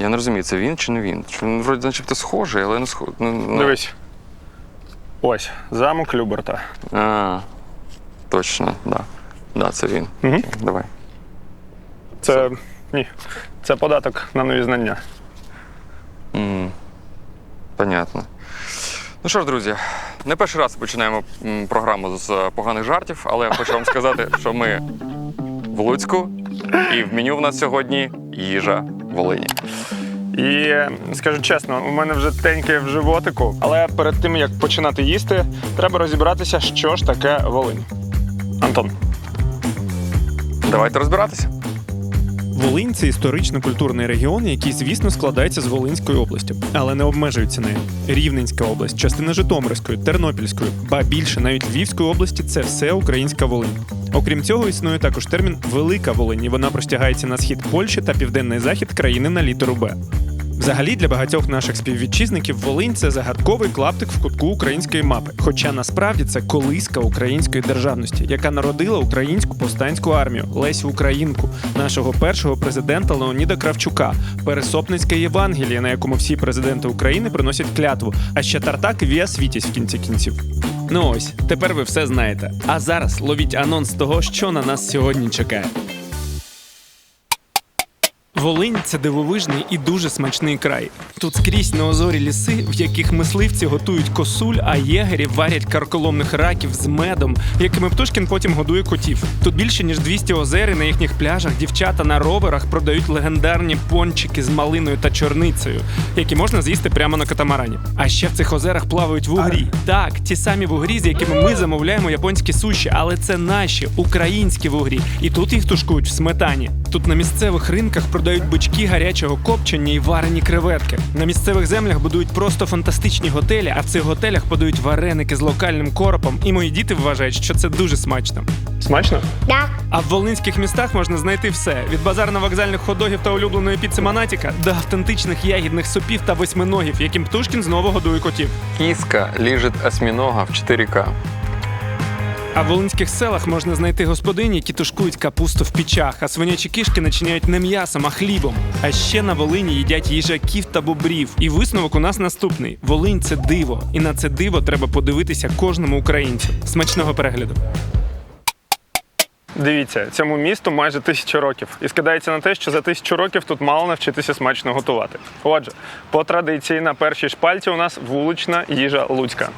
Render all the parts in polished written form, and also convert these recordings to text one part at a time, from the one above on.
Я не розумію, це він чи не він? Він вроді начебто схожий, але не схожий. Дивись. Ось, замок Люберта. Точно, да. Да, це він. Угу. Давай. Це податок на нові знання. Понятно. Ну що ж, друзі, не перший раз починаємо програму з поганих жартів, але я хочу вам сказати, що ми в Луцьку, і в меню в нас сьогодні їжа Волині. І, скажу чесно, у мене вже тенькає в животику, але перед тим, як починати їсти, треба розібратися, що ж таке Волинь. Антон. Давайте розбиратися. Волинь – це історично-культурний регіон, який, звісно, складається з Волинської області, але не обмежується нею. Рівненська область, частина Житомирської, Тернопільської, ба більше, навіть Львівської області – це все українська Волинь. Окрім цього, існує також термін «Велика Волинь», і вона простягається на схід Польщі та південний захід країни на літеру «Б». Взагалі, для багатьох наших співвітчизників Волинь – це загадковий клаптик в кутку української мапи. Хоча насправді це колиска української державності, яка народила українську повстанську армію, Лесю Українку, нашого першого президента Леоніда Кравчука, Пересопницьке Євангеліє, на якому всі президенти України приносять клятву, а ще Тартак і Віа Світість в кінці кінців. Ну ось, тепер ви все знаєте. А зараз ловіть анонс того, що на нас сьогодні чекає. Волинь – це дивовижний і дуже смачний край. Тут скрізь неозорі ліси, в яких мисливці готують косуль, а єгері варять карколомних раків з медом, якими Птушкін потім годує котів. Тут більше ніж 200 озер, і на їхніх пляжах дівчата на роверах продають легендарні пончики з малиною та чорницею, які можна з'їсти прямо на катамарані. А ще в цих озерах плавають вугрі. Так, ті самі вугрі, з якими ми замовляємо японські суші, але це наші, українські вугрі. І тут їх тушкують в сметані. Тут на місцевих ринках продають бички гарячого копчення і варені креветки. На місцевих землях будують просто фантастичні готелі, а в цих готелях подають вареники з локальним коропом, і мої діти вважають, що це дуже смачно. Смачно? Так. А в волинських містах можна знайти все – від базарно-вокзальних хот-догів та улюбленої піци Монатіка до автентичних ягідних супів та восьминогів, яким Птушкін знову годує котів. Кіска ліжить осьмінога в 4К. А в волинських селах можна знайти господині, які тушкують капусту в пічах, а свинячі кишки начиняють не м'ясом, а хлібом. А ще на Волині їдять їжаків та бобрів. І висновок у нас наступний. Волинь – це диво. І на це диво треба подивитися кожному українцю. Смачного перегляду. Дивіться, цьому місту майже 1000 років. І скидається на те, що за 1000 років тут мало навчитися смачно готувати. Отже, по традиції на першій шпальті у нас вулична їжа Луцька.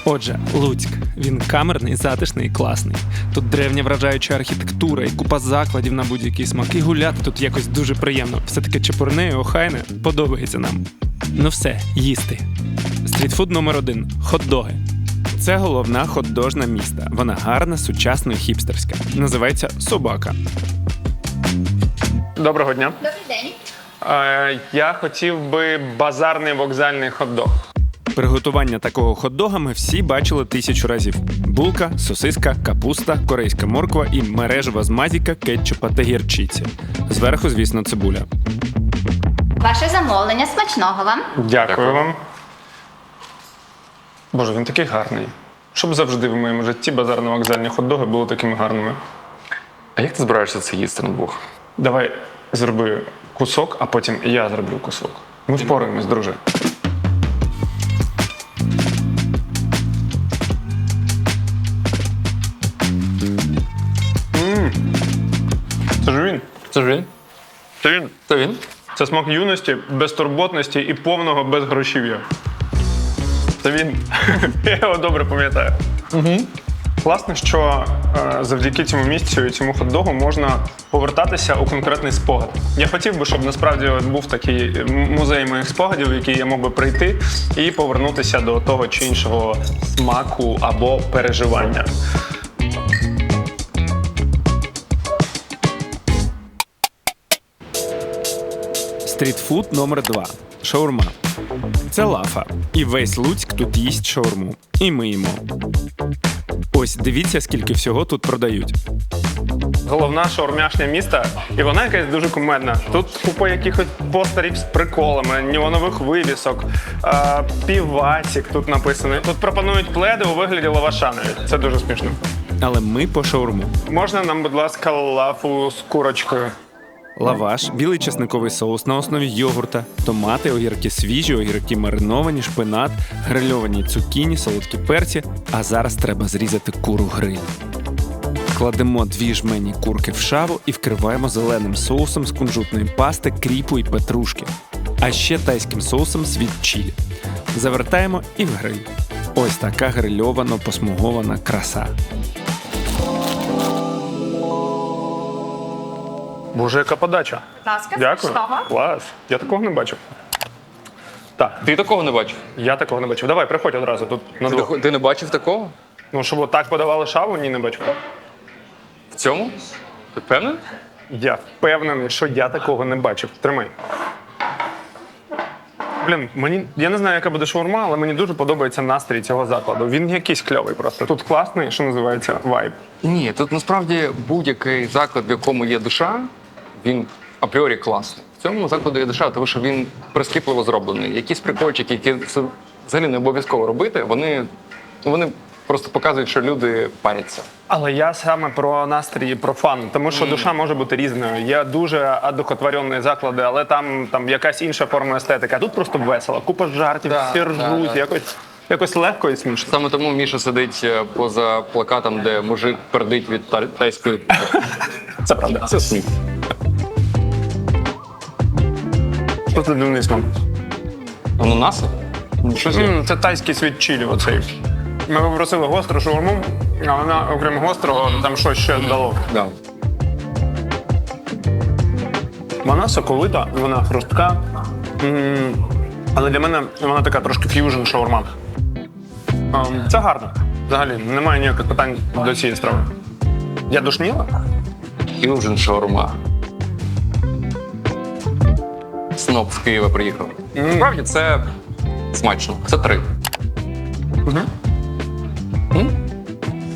Отже, Луцьк. Він камерний, затишний і класний. Тут древня вражаюча архітектура і купа закладів на будь-який смак. І гуляти тут якось дуже приємно. Все таке чепурне і охайне. Подобається нам. Ну все, їсти. Стрітфуд номер 1. Хот-доги. Це головна хот-дожна міста. Вона гарна, сучасна і хіпстерська. Називається «Собака». Доброго дня. Добрий день. Я хотів би базарний вокзальний хот-дог. Приготування такого хот-дога ми всі бачили 1000 разів. Булка, сосиска, капуста, корейська морква і мережева змазіка, кетчупа та гірчиці. Зверху, звісно, цибуля. Ваше замовлення, смачного вам. Дякую вам. Боже, він такий гарний. Щоб завжди в моєму житті базарно-вокзальні хот-доги були такими гарними. А як ти збираєшся це їсти на двох? Давай зроби кусок, а потім я зроблю кусок. Ми впораємось, друже. Це ж він. Це ж він? Це він. Це він? Це смак юності, безтурботності і повного безгрошів'я. Це він. Я його добре пам'ятаю. Класно, що завдяки цьому місцю і цьому хот-догу можна повертатися у конкретний спогад. Я хотів би, щоб насправді був такий музей моїх спогадів, в який я мог би прийти і повернутися до того чи іншого смаку або переживання. Стрітфуд номер 2. Шаурма. Це лафа. І весь Луцьк тут їсть шаурму. І ми їмо. Ось, дивіться, скільки всього тут продають. Головна шаурмяшня міста, і вона якась дуже кумедна. Тут купа якихось постерів з приколами, неонових вивісок, півасік тут написано. Тут пропонують пледи у вигляді лаваша навіть. Це дуже смішно. Але ми по шаурму. Можна нам, будь ласка, лафу з курочкою? лаваш, білий чесниковий соус на основі йогурта, томати, огірки свіжі, огірки мариновані, шпинат, грильовані цукіні, солодкі перці. А зараз треба зрізати куру гриль. Кладемо 2 жмені курки в шаву і вкриваємо зеленим соусом з кунжутної пасти, кріпу і петрушки. А ще тайським соусом світ чілі. Завертаємо і в гриль. Ось така грильовано-посмугована краса. Боже, яка подача. Будь ласка, Дякую. смачного. Клас. Я такого не бачив. Так, Ти такого не бачив? я такого не бачив. Давай, приходь одразу тут на двох. Ти не бачив такого? Ну, щоб отак подавали шаву, ні, не бачив. В цьому? Ти впевнений? Я впевнений, що я такого не бачив. Тримай. Блін, я не знаю, яка буде шаурма, але мені дуже подобається настрій цього закладу. Він якийсь кльовий просто. Тут класний, що називається, вайб. Ні, тут насправді будь-який заклад, в якому є душа, він апріорі класний. В цьому закладу є душа, тому що він прискіпливо зроблений. Якісь прикольчики, які взагалі не обов'язково робити, вони просто показують, що люди паряться. Але я саме про настрій, про фан, тому що душа може бути різною. Є дуже одухотворені заклади, але там якась інша форма естетики. А тут просто весело. Купа жартів, Да, всі ржуть, да. якось легко і смішно. Саме тому Міша сидить поза плакатом, де мужик пердить від тайської. Це правда. Це сміх. Просто дивний смак. Ананаси? Що це? Це тайський світ чилі оцей. Ми попросили гостру шаурму, а вона, окрім гострого, там щось ще дало. Да. Вона соковита, вона хрустка. Але для мене вона така трошки ф'южн шаурма. Це гарно. Взагалі, немає ніяких питань до цієї страви. Я душніла? Ф'южн шаурма. Сноб з Києва приїхав. Насправді це смачно. Це 3.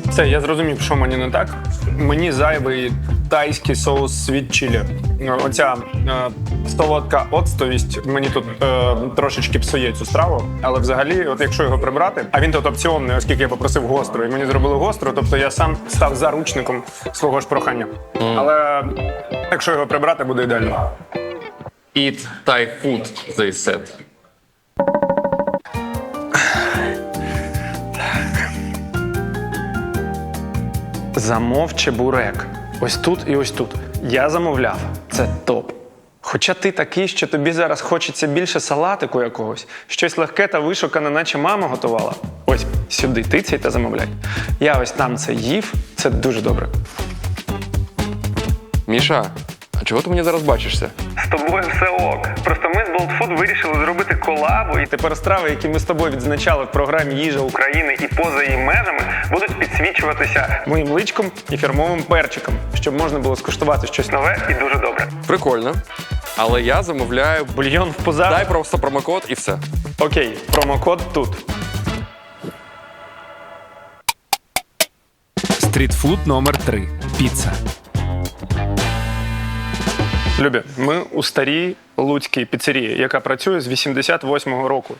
Все, я зрозумів, що мені не так. Мені зайвий тайський соус світ чилі. Оця солодка оцтовість мені тут трошечки псує цю страву. Але взагалі, от якщо його прибрати, а він тут опціонний, оскільки я попросив гостру, і мені зробили гостру, тобто я сам став заручником свого ж прохання. Але якщо його прибрати, буде ідеально. Eat Thai food, they said. Замов чебурек. Ось тут і ось тут. Я замовляв. Це топ. Хоча ти такий, що тобі зараз хочеться більше салатику якогось, щось легке та вишукане, наче мама готувала. Ось сюди тицяй та замовляй. Я ось там це їв, це дуже добре. Міша, а чого ти мені зараз бачишся? З тобою все ок. Просто ми з Bold Food вирішили зробити колабу, і тепер страви, які ми з тобою відзначали в програмі «Їжа України» і поза її межами, будуть підсвічуватися моїм личком і фірмовим перчиком, щоб можна було скуштувати щось нове і дуже добре. Прикольно. Але я замовляю. Бульйон в позаду. Дай просто промокод і все. Окей, промокод тут. Стрітфуд номер 3. Піца. Любі, ми у старій луцькій піцерії, яка працює з 88-го року.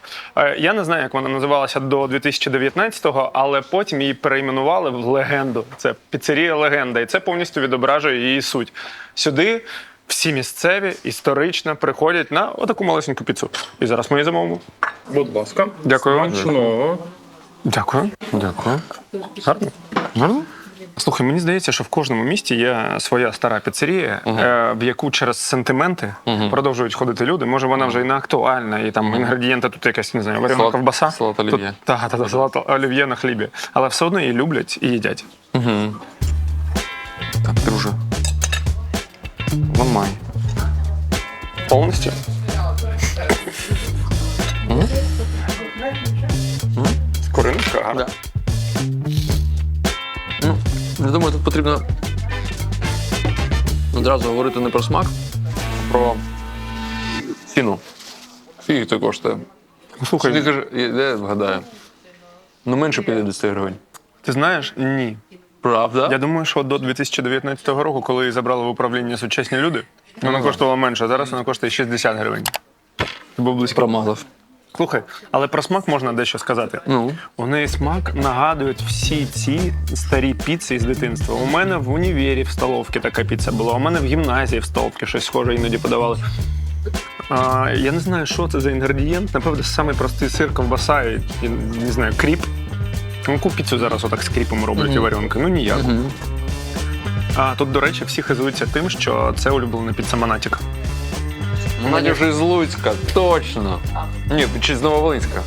Я не знаю, як вона називалася до 2019-го, але потім її перейменували в легенду. Це піцерія легенда, і це повністю відображує її суть. Сюди всі місцеві історично приходять на отаку малесеньку піцу. І зараз ми її замовимо. Будь ласка. Дякую вам. Смачного. Дякую. Дякую. Гарно. Гарно? Слухай, мені здається, що в кожному місті є своя стара піцерія, в яку через сентименти продовжують ходити люди. Може, вона вже і не актуальна, і там інгредієнти тут якась, не знаю, варена ковбаса. Салат олів'є. Так, салат олів'є на хлібі. Але все одно її люблять і їдять. Так, друже. Ламай. Повністю. Кориночка гарна. Да. Я думаю, тут потрібно одразу говорити не про смак, а про ціну. Скільки це коштує? Слухай, Скільки ж, я вгадаю. Ну, менше 50 гривень. ти знаєш? Ні. Правда? Я думаю, що до 2019 року, коли її забрали в управління сучасні люди, вона коштувала менше, а зараз вона коштує 60 гривень. Ти був близько. Промазав. Слухай, але про смак можна дещо сказати. У неї смак нагадують всі ці старі піци з дитинства. У мене в універі в столовці така піца була, у мене в гімназії в столовці щось схоже іноді подавали. Я не знаю, що це за інгредієнт. Напевно, самий простий сир, ковбаса і, не знаю, кріп. Яку піцу зараз отак з кріпом роблять і варенки? Ну, ніяку. А тут, до речі, всі хизуються тим, що це улюблена піца Монатік. Надя ж із Луцька, точно. Ні, чи з Нововолинська.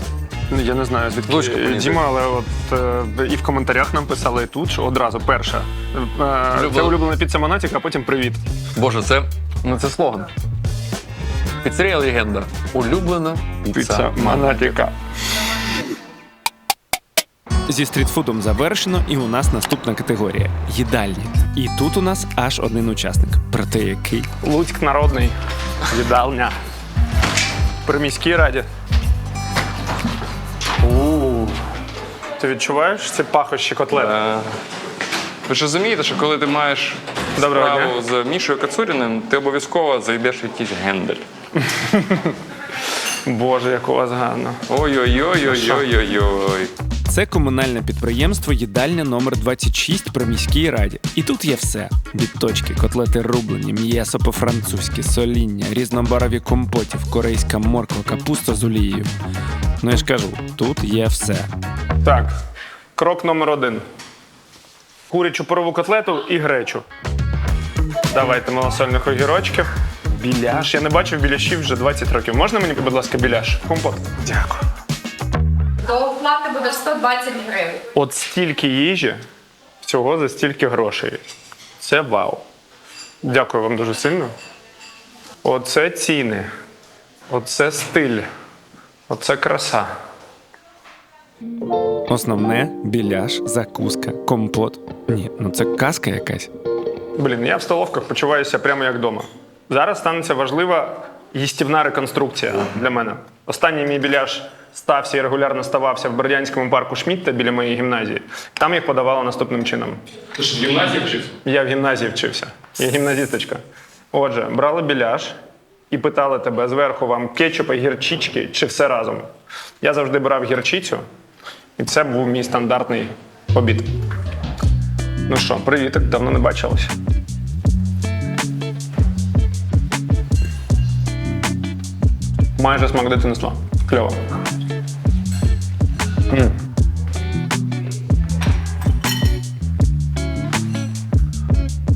Ну, я не знаю, звідки Луцька, мені Діма, але от і в коментарях нам писали і тут, що одразу перша. Це улюблена піца Монатік, а потім привіт. Боже, це слоган. Піцерія легенда. Улюблена піца Монатіка. Зі стрітфудом завершено, і у нас наступна категорія – їдальні. І тут у нас аж один учасник. Проте який? Луцьк народний. Їдальня. При міській раді. Ти відчуваєш ці пахощі котлет? Ви ж розумієте, що коли ти маєш Доброго справу з Мішою Кацуріним, ти обов'язково зайдеш в якийсь гендель. Боже, як у вас гарно. Ой-ой-ой-ой-ой-ой-ой. Це комунальне підприємство «Їдальня номер 26» при міській раді. І тут є все. Відточки, котлети рублені, м'ясо по-французьки, соління, різнобарові компотів, корейська морква, капуста з олією. Ну я ж кажу, тут є все. Так, крок номер 1. Курячу парову котлету і гречу. Давайте малосольних огірочків. Біляш. Я не бачив біляшів вже 20 років. Можна мені, будь ласка, біляш? Компот. Дякую. До оплати буде 120 гривень. От стільки їжі, всього за стільки грошей. Це вау. Дякую вам дуже сильно. Оце ціни. Оце стиль. Оце краса. Основне – біляш, закуска, компот. Ні, ну це казка якась. Блін, я в столовках почуваюся прямо як вдома. Зараз станеться важлива їстівна реконструкція для мене. Останній мій біляш стався і регулярно ставався в Бердянському парку Шмідта біля моєї гімназії. Там їх подавали наступним чином. Ти ж в гімназії вчився? Я в гімназії вчився. Я гімназісточка. Отже, брали біляш і питали тебе, зверху вам кетчупа, гірчички чи все разом. Я завжди брав гірчицю, і це був мій стандартний обід. Ну що, привіт, давно не бачилися. Майже смак дитинства. Кльово.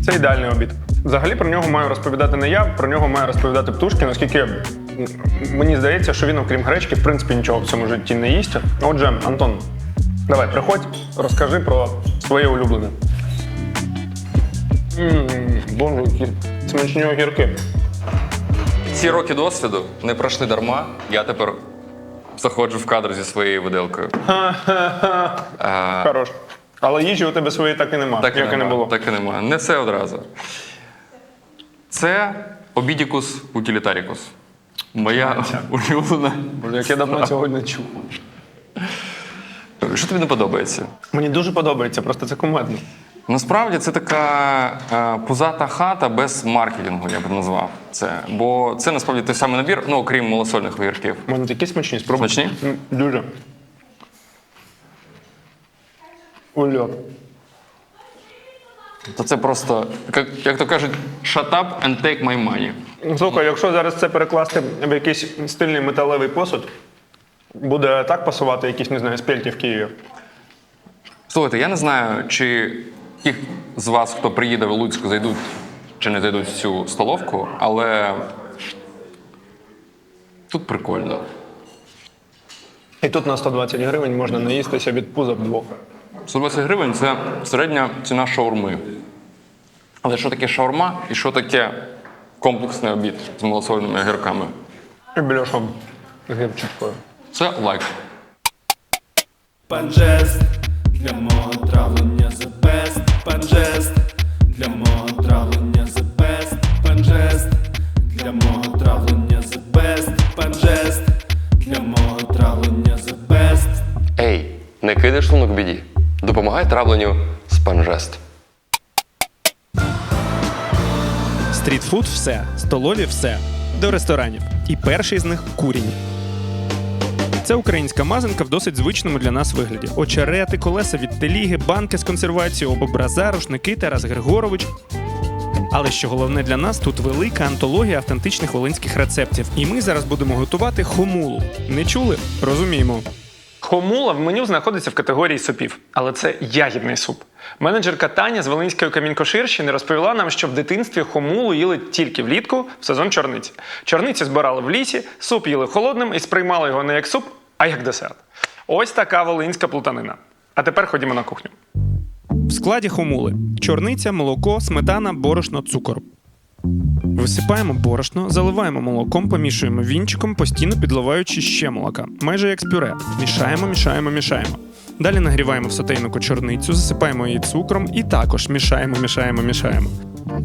Це ідеальний обід. Взагалі про нього маю розповідати не я, про нього має розповідати Птушкін, оскільки мені здається, що він, окрім гречки, в принципі, нічого в цьому житті не їсть. Отже, Антон, давай, приходь, розкажи про своє улюблене. Боже, які смачні огірки. Ці роки досвіду не пройшли дарма. Я тепер заходжу в кадр зі своєю виделкою. Хорош. Але їжі у тебе своєї так і нема, Так і як і не було. Так і нема. Не все одразу. Це обідікус утилітарікус. Моя улюблена. Боже, як я давно цього не чув. Що тобі не подобається? Мені дуже подобається, просто це кумедно. Насправді це така пузата хата без маркетингу, я б назвав це. Бо це насправді той самий набір, ну окрім малосольних огірків. У мене такі смачні, спробуй. Смачні? Дуже. Ульот. То це просто, як то кажуть, shut up and take my money. Слухай, якщо зараз це перекласти в якийсь стильний металевий посуд, буде так пасувати якісь, не знаю, спельки в Києві. Слухайте, я не знаю, чи ті з вас, хто приїде в Луцьку, зайдуть чи не зайдуть в цю столовку, але тут прикольно. І тут на 120 гривень можна наїстися від пуза вдвох. 120 гривень – це середня ціна шаурми. Але що таке шаурма і що таке комплексний обід з малосольними огірками? І біляшом з гірчичкою. Це лайк. Панжест для мого травлення the best. Панжест для мого травлення the best. Панжест для мого травлення the best. Панжест для мого травлення the best. Ей, не кидай шлунок в біді. Допомагай травленню Спанжест. Стрітфуд – все, столові – все. До ресторанів. І перший з них – курінь. Це українська мазанка в досить звичному для нас вигляді. Очерети, колеса від теліги, банки з консервацією, образа, рушники, Тарас Григорович. Але що головне для нас, тут велика антологія автентичних волинських рецептів. І ми зараз будемо готувати хомулу. Не чули? Розуміємо. Хомула в меню знаходиться в категорії супів, але це ягідний суп. Менеджерка Таня з Волинської Камінькоширщини розповіла нам, що в дитинстві хомулу їли тільки влітку в сезон чорниці. Чорниці збирали в лісі, суп їли холодним і сприймали його не як суп, а як десерт. Ось така волинська плутанина. А тепер ходімо на кухню. В складі хомули: чорниця, молоко, сметана, борошно, цукор. Висипаємо борошно, заливаємо молоком, помішуємо вінчиком, постійно підливаючи ще молока. Майже як з пюре. Мішаємо, мішаємо, мішаємо. Далі нагріваємо в сотейнику чорницю, засипаємо її цукром і також мішаємо, мішаємо, мішаємо.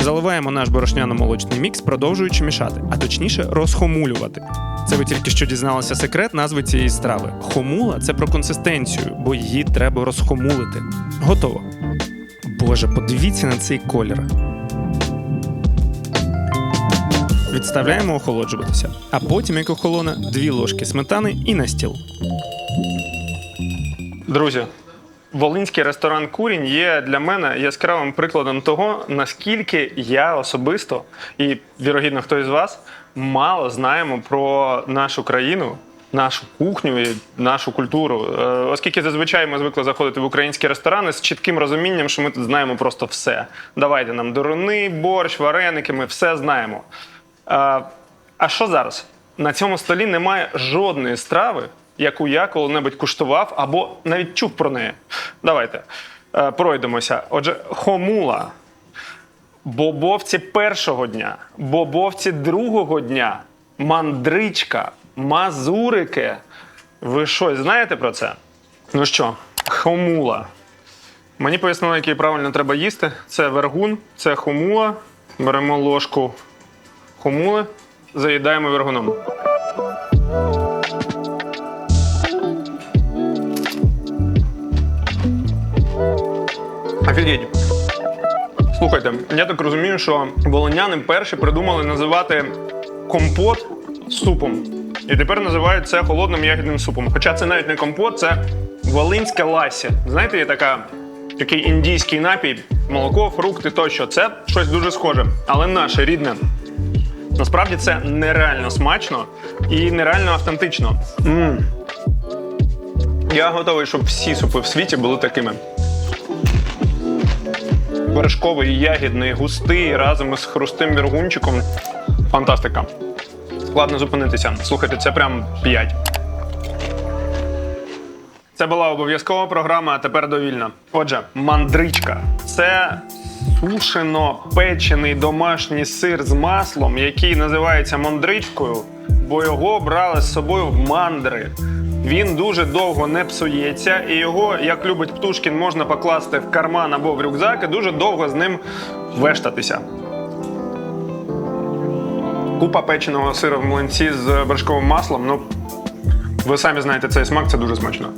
Заливаємо наш борошняно-молочний мікс, продовжуючи мішати, а точніше розхомулювати. Це ви тільки що дізналися секрет назви цієї страви. Хомула – це про консистенцію, бо її треба розхомулити. Готово. Боже, подивіться на цей колір. Відставляємо охолоджуватися, а потім, як охолоне, 2 ложки сметани і на стіл. Друзі, волинський ресторан «Курінь» є для мене яскравим прикладом того, наскільки я особисто, і, вірогідно, хтось з вас, мало знаємо про нашу країну, нашу кухню і нашу культуру. Оскільки зазвичай ми звикли заходити в українські ресторани з чітким розумінням, що ми тут знаємо просто все. Давайте нам деруни, борщ, вареники, ми все знаємо. А що зараз? На цьому столі немає жодної страви, яку я коли-небудь куштував або навіть чув про неї. Давайте пройдемося. Отже, хомула. Бобовці першого дня, бобовці другого дня, мандричка, мазурики. Ви щось знаєте про це? Ну що, хомула. Мені пояснили, який правильно треба їсти. Це вергун, це хомула. Беремо ложку хомули, заїдаємо вергуном. Офігеть. Слухайте, я так розумію, що волиняни перші придумали називати компот супом. І тепер називають це холодним ягідним супом. Хоча це навіть не компот, це волинське ласі. Знаєте, є такий індійський напій, молоко, фрукти тощо. Це щось дуже схоже, але наше, рідне. Насправді це нереально смачно і нереально автентично. Я готовий, щоб всі супи в світі були такими. Вершковий, ягідний, густий, разом із хрустим вергунчиком. Фантастика. Складно зупинитися. Слухайте, це прям 5. Це була обов'язкова програма, а тепер довільна. Отже, мандричка. Це сушено-печений домашній сир з маслом, який називається мандричкою, бо його брали з собою в мандри. Він дуже довго не псується, і його, як любить Птушкін, можна покласти в карман або в рюкзак і дуже довго з ним вештатися. Купа печеного сиру в млинці з вершковим маслом, ну, ви самі знаєте цей смак, це дуже смачно.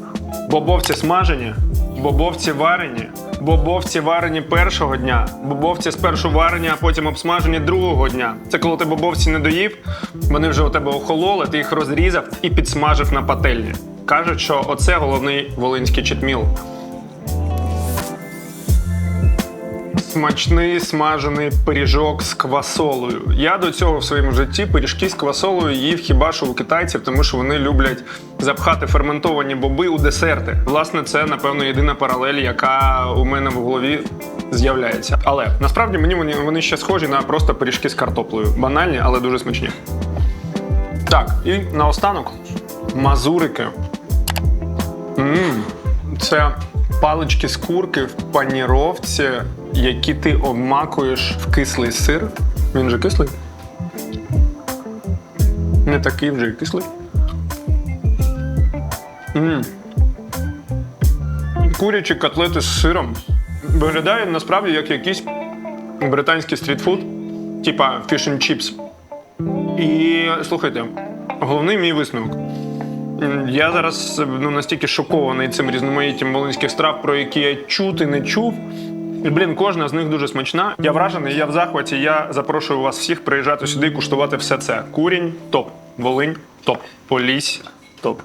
Бобовці смажені, бобовці варені, бобовці варені першого дня, бобовці спершу варені, а потім обсмажені другого дня. Це коли ти бобовці не доїв, вони вже у тебе охололи, ти їх розрізав і підсмажив на пательні. Кажуть, що оце головний волинський читміл. Смачний смажений пиріжок з квасолою. Я до цього в своєму житті пиріжки з квасолою їв хіба що у китайців, тому що вони люблять запхати ферментовані боби у десерти. Власне, це, напевно, єдина паралель, яка у мене в голові з'являється. Але насправді мені вони ще схожі на просто пиріжки з картоплею. Банальні, але дуже смачні. Так, і наостанок мазурики. Це палички з курки в паніровці, які ти обмакуєш в кислий сир. Він же кислий? Не такий вже і кислий. Курячі котлети з сиром виглядає насправді як якийсь британський стрітфуд, типа fish and chips. І слухайте, головний мій висновок. Я зараз настільки шокований цим різноманіттям волинських страв, про які я чути не чув. І, кожна з них дуже смачна. Я вражений, я в захваті, я запрошую вас всіх приїжджати сюди і куштувати все це. Курінь – топ. Волинь – топ. Полісся – топ.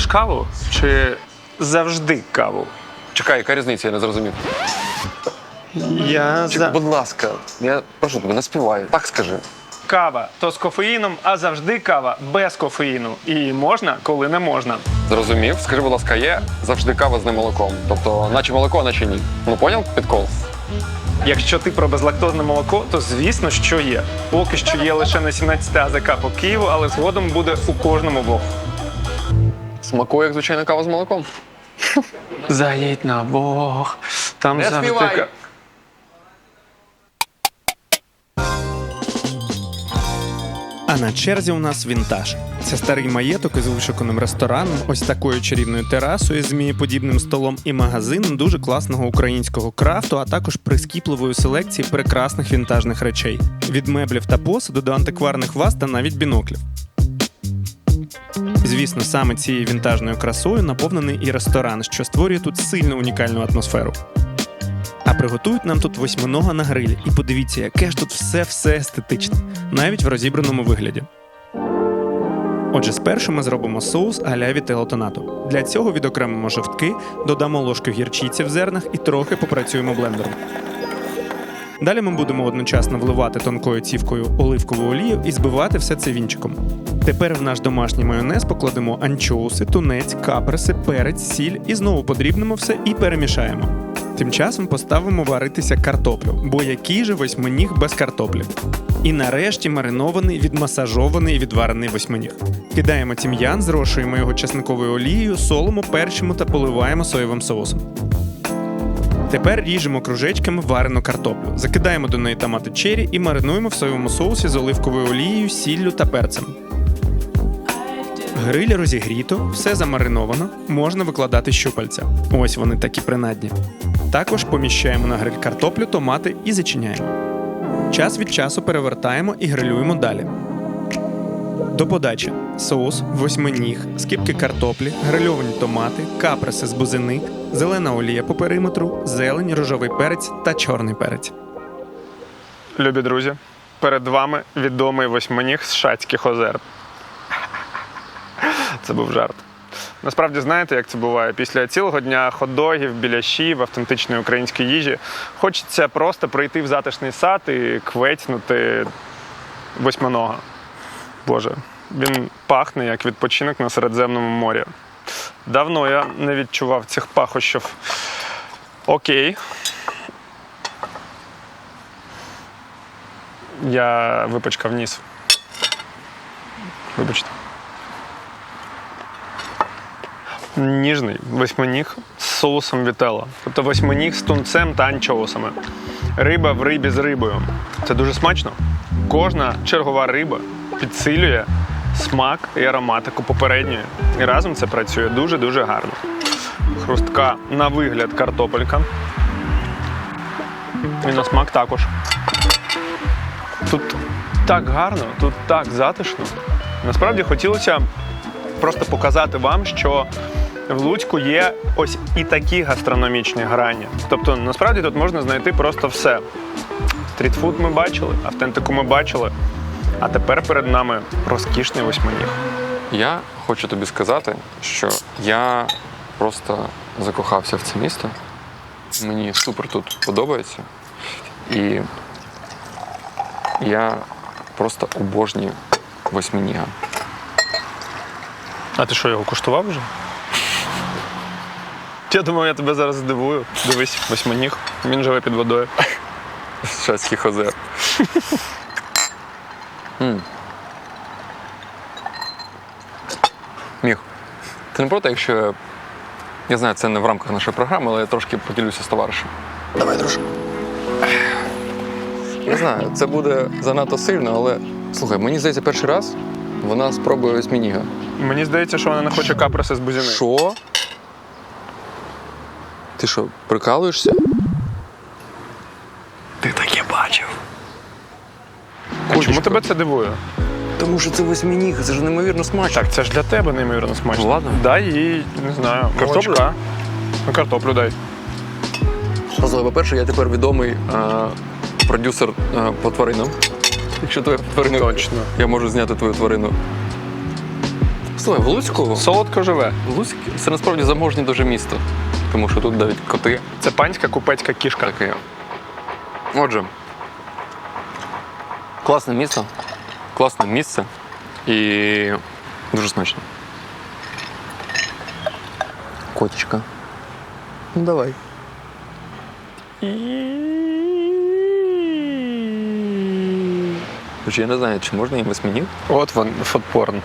будеш каву чи завжди каву? Чекай, яка різниця, я не зрозумів. Будь ласка, я прошу тебе, не співай. Так скажи. Кава то з кофеїном, а завжди кава без кофеїну. І можна, коли не можна. Зрозумів. Скажи, будь ласка, є завжди кава з немолоком? Тобто, наче молоко, наче ні. Ну, поняв підкол? Якщо ти про безлактозне молоко, то звісно, що є. Поки що є лише на 17 АЗК по Києву, але згодом буде у кожному блоку. Смакує, як звичайна кава з молоком. Заїдь на Бог, там Не завжди співай! А на черзі у нас вінтаж. Це старий маєток із вишуканим рестораном, ось такою чарівною терасою, змієподібним столом і магазином дуже класного українського крафту, а також прискіпливою селекцією прекрасних вінтажних речей. Від меблів та посуду до антикварних ваз та навіть біноклів. Звісно, саме цією вінтажною красою наповнений і ресторан, що створює тут сильно унікальну атмосферу. А приготують нам тут восьминога на грилі. І подивіться, яке ж тут все естетичне, навіть в розібраному вигляді. Отже, спершу ми зробимо соус а-ля вітелло тонато. Для цього відокремимо жовтки, додамо ложку гірчиці в зернах і трохи попрацюємо блендером. Далі ми будемо одночасно вливати тонкою цівкою оливкову олію і збивати все це вінчиком. Тепер в наш домашній майонез покладемо анчоуси, тунець, каперси, перець, сіль і знову подрібнемо все і перемішаємо. Тим часом поставимо варитися картоплю, бо який же восьминіг без картоплі. І нарешті маринований, відмасажований і відварений восьминіг. Кидаємо тім'ян, зрошуємо його чесниковою олією, солимо, перчимо та поливаємо соєвим соусом. Тепер ріжемо кружечками варену картоплю, закидаємо до неї томати черрі і маринуємо в соєвому соусі з оливковою олією, сіллю та перцем. Гриль розігріто, все замариновано, можна викладати щупальця. Ось вони такі принадні. Також поміщаємо на гриль картоплю, томати і зачиняємо. Час від часу перевертаємо і грилюємо далі. До подачі соус, восьминіг, скибки картоплі, грильовані томати, каперси з бузини, зелена олія по периметру, зелень, рожовий перець та чорний перець. Любі друзі, перед вами відомий восьминіг з Шацьких озер. Це був жарт. Насправді, знаєте, як це буває? Після цілого дня хот-догів, біляшів, автентичної української їжі хочеться просто прийти в затишний сад і квецнути восьминога. Боже, він пахне, як відпочинок на Середземному морі. Давно я не відчував цих пахощів. Окей. Я випачкав ніс. Вибачте. Ніжний восьминіг з соусом вітелло. Тобто восьминіг з тунцем та анчоусами. Риба в рибі з рибою. Це дуже смачно. Кожна чергова риба підсилює смак і ароматику попередньої. І разом це працює дуже-дуже гарно. Хрустка на вигляд картопелька. І на смак також. Тут так гарно, тут так затишно. Насправді хотілося просто показати вам, що в Луцьку є ось і такі гастрономічні грані. Тобто, насправді тут можна знайти просто все. Стрітфуд ми бачили, автентику ми бачили, а тепер перед нами розкішний восьминіг. Я хочу тобі сказати, що я просто закохався в це місто. Мені супер тут подобається. І я просто обожнюю восьминіга. А ти що, його куштував вже? Я думав, я тебе зараз здивую. Дивись, восьминіг, він живе під водою. З Шацьких озер. Міх, ти не проти, якщо я знаю, це не в рамках нашої програми, але я трошки поділюся з товаришем. Давай, друже. Я знаю, це буде занадто сильно, але слухай, мені здається, перший раз вона спробує восьминіга. Мені здається, що вона не хоче каперси з бузини. Що? Ти що, прикалуєшся? Ти таке бачив. Чому тебе це дивує? Тому що це восьминіг, це ж неймовірно смачно. Так, це ж для тебе неймовірно смачно. Ну, ладно. Дай їй, не знаю, Картоплю? молочка. Ну, картоплю дай. Послухай, по-перше, я тепер відомий продюсер по тваринам. Якщо твоя тварина... Точно. Я можу зняти твою тварину Слухай, в Луцьку, Солодко живе. Луцьк це насправді заможне дуже місто. Тому що тут навіть коти Це панська купецька кішка. таке. Отже, класне місто, класне місце і дуже смачно. Котечка. Ну давай. Тож я не знаю, чи можна їм восьминів? От він, фотпорн.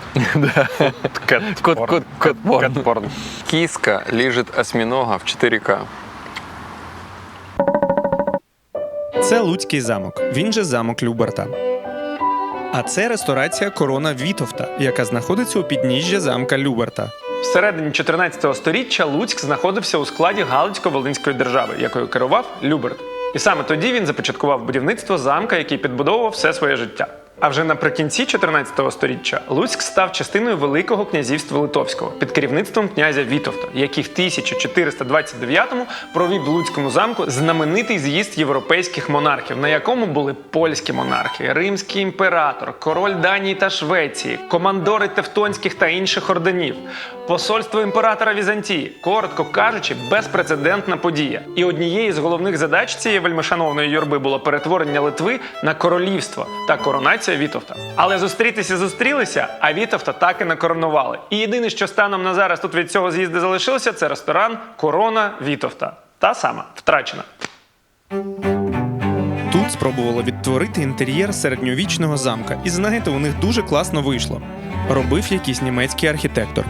Кетпорн. Киска лежит осьминога в 4К. Це Луцький замок, він же замок Люберта. А це ресторація Корона Вітовта, яка знаходиться у підніжжя замка Люберта. Всередині 14 століття Луцьк знаходився у складі Галицько-Волинської держави, якою керував Люберт. І саме тоді він започаткував будівництво замка, який підбудовував все своє життя. А вже наприкінці 14 століття Луцьк став частиною Великого князівства Литовського під керівництвом князя Вітовта, який в 1429-му провів в Луцькому замку знаменитий з'їзд європейських монархів, на якому були польські монархи, римський імператор, король Данії та Швеції, командори тевтонських та інших орденів, посольство імператора Візантії. Коротко кажучи, безпрецедентна подія. І однією з головних задач цієї вельмишановної юрби було перетворення Литви на королівство та коронація Вітовта. Але зустрілися, а Вітовта так і не коронували. І єдине, що станом на зараз тут від цього з'їзду залишилося, це ресторан Корона Вітовта. Та сама, втрачена. Тут спробували відтворити інтер'єр середньовічного замка. І знаєте, у них дуже класно вийшло. Робив якийсь німецький архітектор.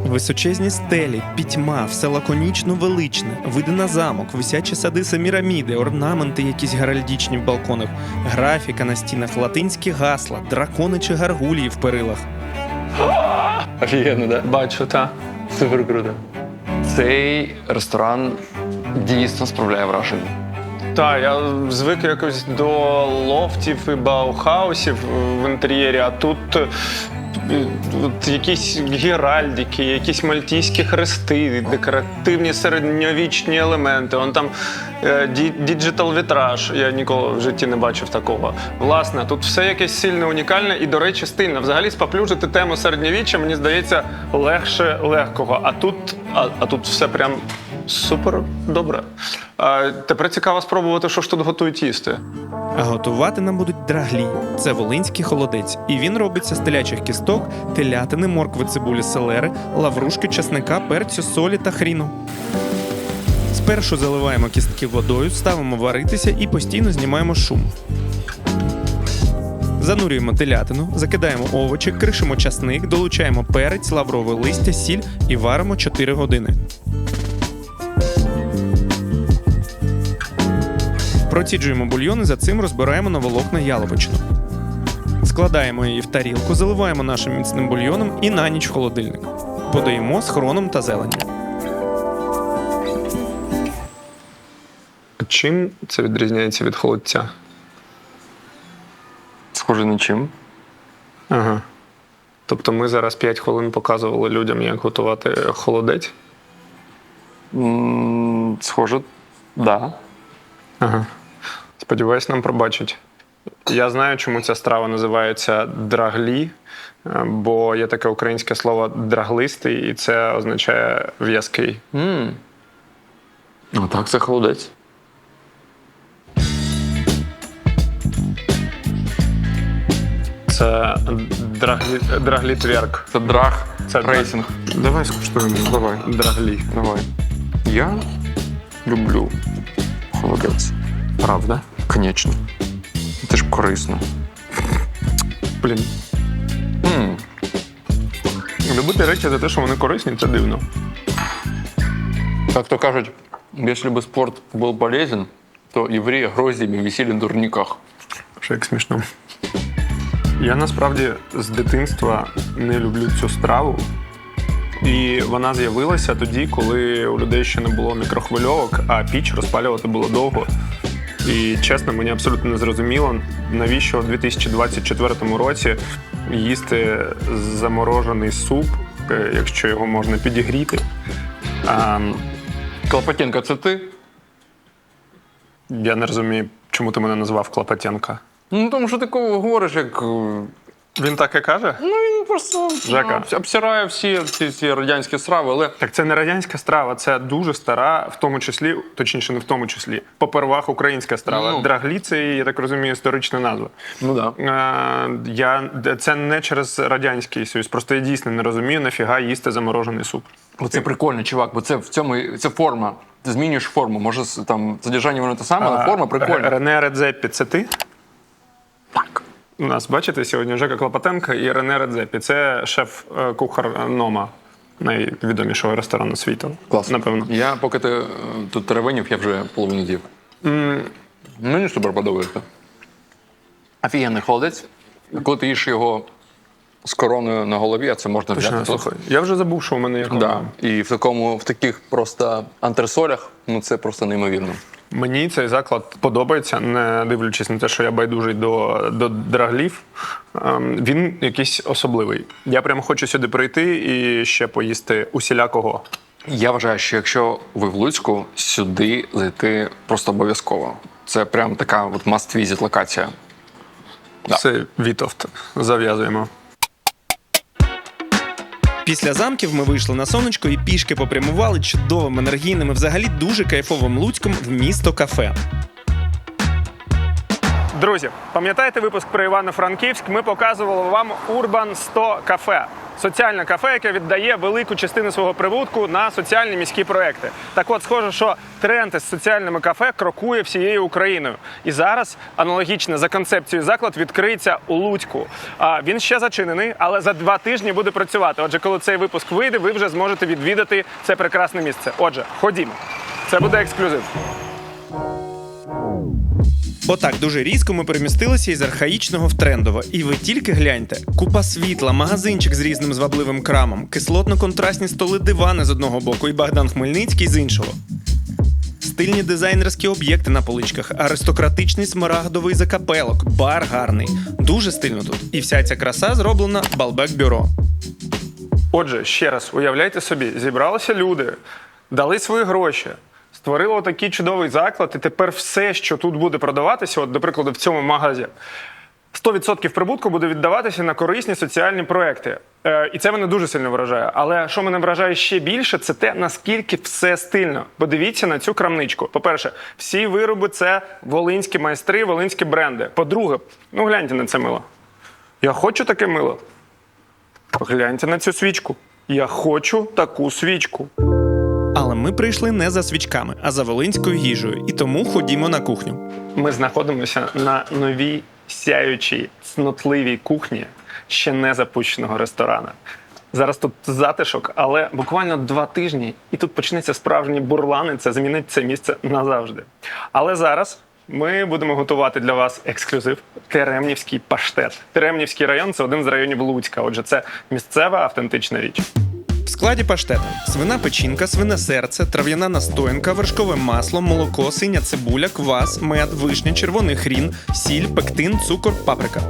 Височезні стелі, пітьма, все лаконічно величне, види на замок, висячі сади Семіраміди, орнаменти якісь геральдічні в балконах, графіка на стінах, латинські гасла, дракони чи гаргулії в перилах. Офігенно, да? Бачу, та. Супер круто. Цей ресторан дійсно справляє враження. Так, я звик якось до лофтів і баухаусів в інтер'єрі, а тут от якісь геральдики, якісь мальтійські хрести, декоративні середньовічні елементи. Вон там діджитал вітраж. Я ніколи в житті не бачив такого. Власне, тут все якесь сильне, унікальне і, до речі, стильне. Взагалі споплюжити тему середньовіччя, мені здається, легше легкого. А тут все прям супер добре. Тепер цікаво спробувати, що ж тут готують їсти. А готувати нам будуть драглі. Це волинський холодець. І він робиться з телячих кісток, телятини, моркви, цибулі, селери, лаврушки, часника, перцю, солі та хріну. Спершу заливаємо кістки водою, ставимо варитися і постійно знімаємо шум. Занурюємо телятину, закидаємо овочі, кришимо часник, долучаємо перець, лаврове листя, сіль і варимо 4 години. Проціджуємо бульйон і за цим розбираємо на волокна яловичину. Складаємо її в тарілку, заливаємо нашим міцним бульйоном і на ніч в холодильник. Подаємо з хроном та зеленню. Чим це відрізняється від холодця? Схоже нічим. Ага. Тобто ми зараз 5 хвилин показували людям, як готувати холодець? Схоже, да. Ага. Сподіваюсь, нам пробачать. Я знаю, чому ця страва називається драглі, бо є таке українське слово драглистий, і це означає в'язкий. А так, це холодець. Це драглітверк. Це драг Це рейсинг. Давай скуштуємо. Давай. Драглі. Давай. Я люблю холодець. Правда? Конечно. Це ж корисно. Блін. Любити речі за те, що вони корисні, це дивно. Как то кажуть, якщо б спорт був полезен, то євреї гроздями висіли на турніках. Що як смішно. Я насправді з дитинства не люблю цю страву. І вона з'явилася тоді, коли у людей ще не було мікрохвильовок, а піч розпалювати було довго. І чесно, мені абсолютно не зрозуміло, навіщо у 2024 році їсти заморожений суп, якщо його можна підігріти. Клопотенко, це ти? Я не розумію, чому ти мене назвав Клопотенка. Ну, тому що ти говориш, як... Він так і каже? Ну, він просто Жека. обсирає всі ці радянські страви, але... Так це не радянська страва, це дуже стара, в тому числі, точніше, не в тому числі, попервах українська страва. Ну. Драглі – це, я так розумію, історична назва. Ну, да. Це не через Радянський Союз, просто я дійсно не розумію, нафіга їсти заморожений суп. Оце прикольно, чувак, бо це це форма. Ти змінюєш форму. Може, там содержання воно те саме, але форма прикольна. Рене Редзеппі – це ти? Так. У нас, бачите, сьогодні Жека Клопотенко і Рене Редзеппі. Це шеф-кухар Нома, найвідомішого ресторану світу. Клас. Напевно. Я, поки ти тут теревенів, я вже половину з'їв. Мені супер подобається. Офігенний холодець. Коли ти їш його з короною на голові, а це можна взяти. Починаю, слухай. Я вже забув, що у мене є корона. Да. І в таких просто антресолях, ну це просто неймовірно. Мені цей заклад подобається, не дивлячись на те, що я байдужий до драглів. Він якийсь особливий. Я прямо хочу сюди прийти і ще поїсти усілякого. Я вважаю, що якщо ви в Луцьку, сюди зайти просто обов'язково. Це прям така от must-visit локація. Да. Це Вітовт. Зав'язуємо. Після замків ми вийшли на сонечко і пішки попрямували чудовим, енергійним і взагалі дуже кайфовим Луцьком в місто кафе. Друзі, пам'ятаєте випуск про Івано-Франківськ? Ми показували вам Urban 100 кафе. Соціальне кафе, яке віддає велику частину свого прибутку на соціальні міські проекти. Так от, схоже, що тренд із соціальними кафе крокує всією Україною. І зараз аналогічно за концепцією заклад відкриється у Луцьку. Він ще зачинений, але за 2 тижні буде працювати. Отже, коли цей випуск вийде, ви вже зможете відвідати це прекрасне місце. Отже, ходімо. Це буде ексклюзив. Отак дуже різко ми перемістилися із архаїчного в трендове. І ви тільки гляньте. Купа світла, магазинчик з різним звабливим крамом, кислотно-контрастні столи-дивани з одного боку і Богдан Хмельницький з іншого. Стильні дизайнерські об'єкти на поличках, аристократичний смарагдовий закапелок, бар гарний. Дуже стильно тут. І вся ця краса зроблена Балбек-бюро. Отже, ще раз, уявляйте собі, зібралися люди, дали свої гроші, створили отакий чудовий заклад, і тепер все, що тут буде продаватися, от, до прикладу, в цьому магазі, 100% прибутку буде віддаватися на корисні соціальні проекти. І це мене дуже сильно вражає. Але що мене вражає ще більше, це те, наскільки все стильно. Подивіться на цю крамничку. По-перше, всі вироби – це волинські майстри, волинські бренди. По-друге, ну гляньте на це мило. Я хочу таке мило. Погляньте на цю свічку. Я хочу таку свічку. Але ми прийшли не за свічками, а за волинською їжею. І тому ходімо на кухню. Ми знаходимося на новій, сяючій, цнотливій кухні ще не запущеного ресторана. Зараз тут затишок, але буквально 2 тижні, і тут почнеться справжній бурлан, і це змінить це місце назавжди. Але зараз ми будемо готувати для вас ексклюзив – Теремнівський паштет. Теремнівський район – це один з районів Луцька, отже, це місцева автентична річ. В складі паштета свина печінка, свине серце, трав'яна настоянка, вершкове масло, молоко, синя цибуля, квас, мед, вишня, червоний хрін, сіль, пектин, цукор, паприка.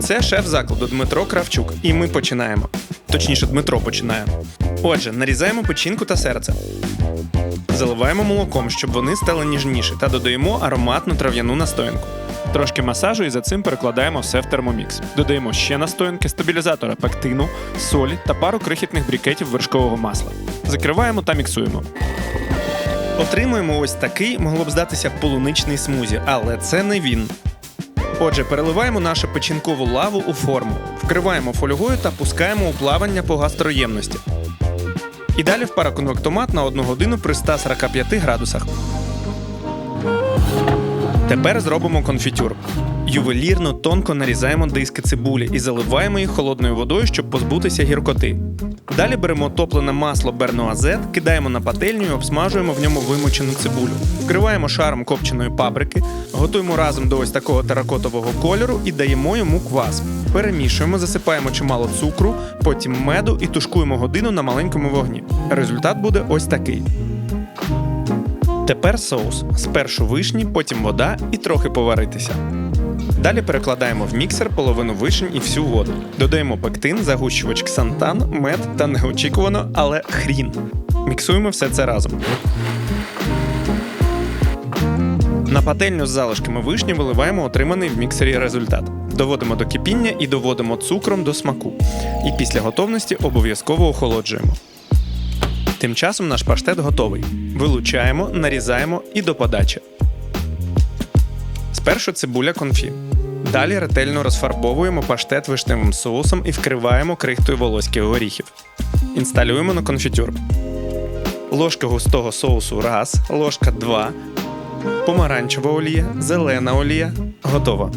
Це шеф закладу Дмитро Кравчук. І ми починаємо. Точніше, Дмитро починає. Отже, нарізаємо печінку та серце. Заливаємо молоком, щоб вони стали ніжніші, та додаємо ароматну трав'яну настоянку. Трошки масажу і за цим перекладаємо все в термомікс. Додаємо ще настоянки, стабілізатора пектину, солі та пару крихітних брикетів вершкового масла. Закриваємо та міксуємо. Отримуємо ось такий, могло б здатися, полуничний смузі, але це не він. Отже, переливаємо нашу печінкову лаву у форму, вкриваємо фольгою та пускаємо у плавання по гастроємності. І далі в пароконвектомат на 1 годину при 145 градусах. Тепер зробимо конфітюр. Ювелірно тонко нарізаємо диски цибулі і заливаємо їх холодною водою, щоб позбутися гіркоти. Далі беремо топлене масло бернуазет, кидаємо на пательню і обсмажуємо в ньому вимочену цибулю. Вкриваємо шаром копченої паприки, готуємо разом до ось такого теракотового кольору і даємо йому квас. Перемішуємо, засипаємо чимало цукру, потім меду і тушкуємо 1 годину на маленькому вогні. Результат буде ось такий. Тепер соус. Спершу вишні, потім вода і трохи поваритися. Далі перекладаємо в міксер половину вишень і всю воду. Додаємо пектин, загущувач ксантан, мед та неочікувано, але хрін. Міксуємо все це разом. На пательню з залишками вишні виливаємо отриманий в міксері результат. Доводимо до кипіння і доводимо цукром до смаку. І після готовності обов'язково охолоджуємо. Тим часом наш паштет готовий. Вилучаємо, нарізаємо і до подачі. Спершу цибуля конфі. Далі ретельно розфарбовуємо паштет вишневим соусом і вкриваємо крихтою волоських горіхів. Інсталюємо на конфітюр. Ложка густого соусу – 1, ложка – 2, помаранчева олія, зелена олія – готово.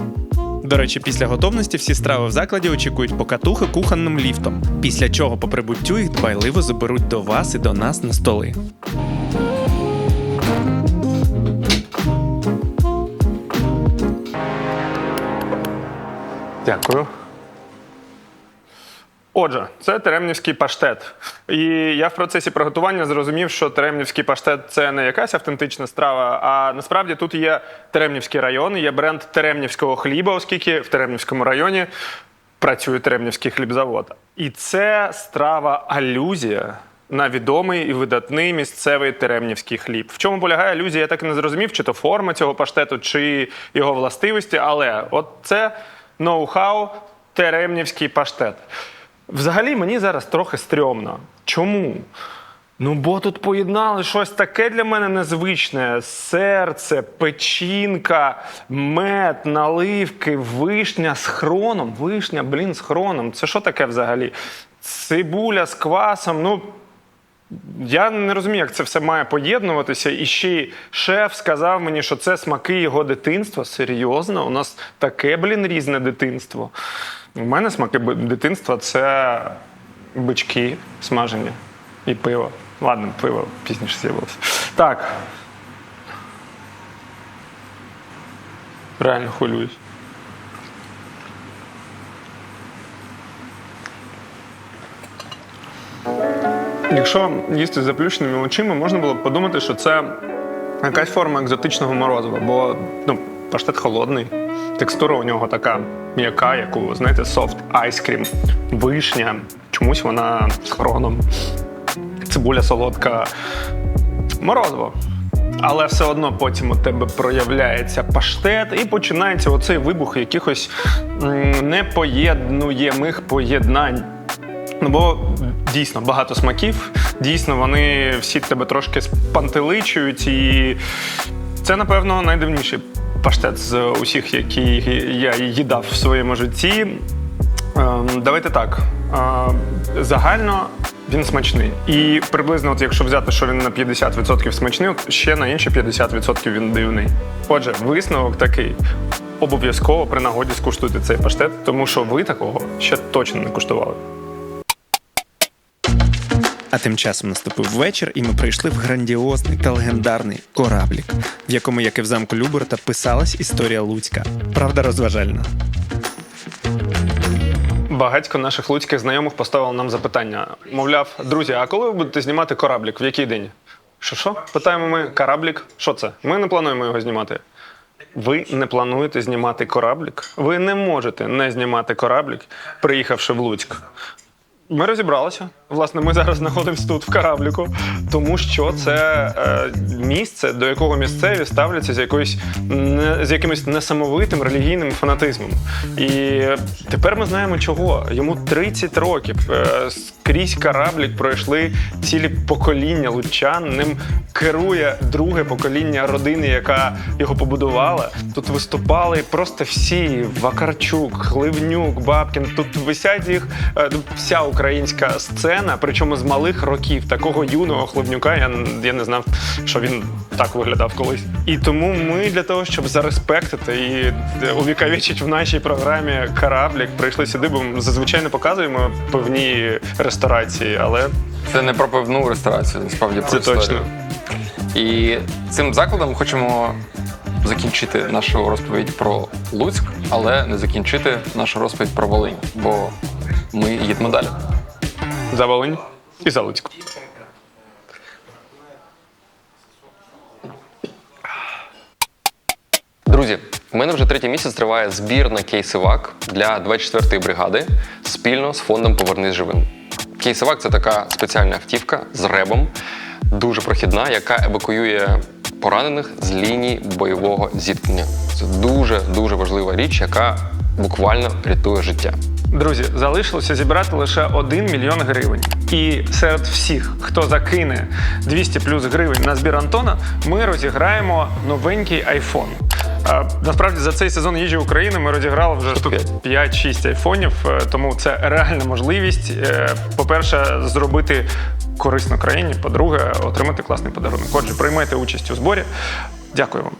До речі, після готовності всі страви в закладі очікують покатухи кухонним ліфтом, після чого по прибуттю їх дбайливо заберуть до вас і до нас на столи. Дякую. Отже, це теремнівський паштет. І я в процесі приготування зрозумів, що теремнівський паштет – це не якась автентична страва, а насправді тут є Теремнівський район, є бренд теремнівського хліба, оскільки в Теремнівському районі працює Теремнівський хлібзавод. І це страва-алюзія на відомий і видатний місцевий теремнівський хліб. В чому полягає алюзія, я так і не зрозумів, чи то форма цього паштету, чи його властивості, але от це ноу-хау теремнівський паштет. Взагалі, мені зараз трохи стрьомно. Чому? Ну, бо тут поєднали щось таке для мене незвичне. Серце, печінка, мед, наливки, вишня з хроном. Вишня, з хроном. Це що таке взагалі? Цибуля з квасом. Ну, я не розумію, як це все має поєднуватися. І ще й шеф сказав мені, що це смаки його дитинства. Серйозно? У нас таке, різне дитинство. У мене смаки дитинства – це бички смажені і пиво. Ладно, пиво пізніше з'явилося. Так. Реально хвилююсь. Якщо їсти з заплющеними очима, можна було б подумати, що це якась форма екзотичного морозива, бо паштет холодний. Текстура у нього така м'яка, яку, знаєте, soft ice cream. Вишня, чомусь вона з хроном. Цибуля солодка. Морозиво. Але все одно потім у тебе проявляється паштет і починається оцей вибух якихось непоєднуємих поєднань. Ну, бо дійсно багато смаків, дійсно вони всі тебе трошки спантеличують, і це, напевно, найдивніший паштет з усіх, які я їдав в своєму житті. Давайте так, загально він смачний. І приблизно, от якщо взяти, що він на 50% смачний, от ще на інші 50% він дивний. Отже, висновок такий. Обов'язково при нагоді скуштуйте цей паштет, тому що ви такого ще точно не куштували. А тим часом наступив вечір, і ми прийшли в грандіозний та легендарний кораблік, в якому, як і в замку Люберта, писалась історія Луцька. Правда, розважальна. Багатько наших луцьких знайомих поставили нам запитання. Мовляв, друзі, а коли ви будете знімати кораблік? В який день? Що? Питаємо ми, кораблік? Що це? Ми не плануємо його знімати. Ви не плануєте знімати кораблік? Ви не можете не знімати кораблік, приїхавши в Луцьк. Ми розібралися. Власне, ми зараз знаходимося тут, в корабліку, тому що це місце, до якого місцеві ставляться з якимось несамовитим релігійним фанатизмом. І тепер ми знаємо чого. Йому 30 років. Скрізь кораблік пройшли цілі покоління лучан. Ним керує друге покоління родини, яка його побудувала. Тут виступали просто всі. Вакарчук, Хливнюк, Бабкін. Тут висять їх вся українська сцена, причому з малих років. Такого юного Хливнюка я не знав, що він так виглядав колись. І тому ми для того, щоб зареспектити і увіковічити в нашій програмі кораблік, прийшли сюди, бо зазвичай не показуємо певні ресторації, але... Це не про пивну ресторацію, насправді про історію. Точно. І цим закладом хочемо закінчити нашу розповідь про Луцьк, але не закінчити нашу розповідь про Волинь, бо ми їдемо далі. За Волинь і за Луцьк. Друзі, у мене вже 3-й місяць триває збір на кейсивак для 24-ї бригади спільно з фондом «Повернись живим». Кейсивак – це така спеціальна автівка з ребом, дуже прохідна, яка евакуює поранених з лінії бойового зіткнення. Це дуже важлива річ, яка буквально рятує життя. Друзі, залишилося зібрати лише 1 мільйон гривень. І серед всіх, хто закине 200 плюс гривень на збір Антона, ми розіграємо новенький iPhone. Насправді за цей сезон їжі України ми розіграли вже штук 5-6 айфонів, тому це реальна можливість, по-перше, зробити корисно країні, по-друге, отримати класний подарунок. Отже, приймайте участь у зборі. Дякую вам.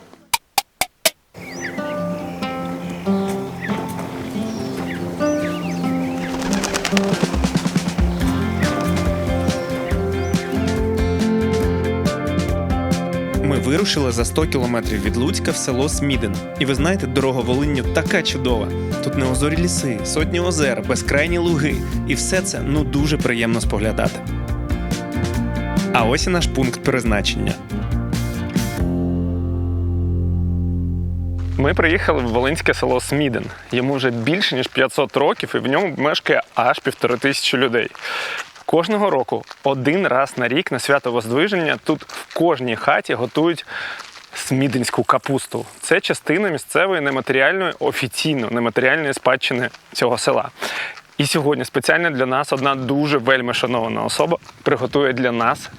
Ми вирушили за 100 кілометрів від Луцька в село Смідин. І ви знаєте, дорога Волинню така чудова. Тут неозорі ліси, сотні озер, безкрайні луги. І все це, дуже приємно споглядати. А ось і наш пункт призначення. Ми приїхали в волинське село Смідин. Йому вже більше, ніж 500 років, і в ньому мешкає аж 1500 людей. Кожного року, один раз на рік на свято Воздвиження тут в кожній хаті готують смідинську капусту. Це частина місцевої нематеріальної, офіційно нематеріальної спадщини цього села. І сьогодні спеціально для нас одна дуже вельми шанована особа приготує для нас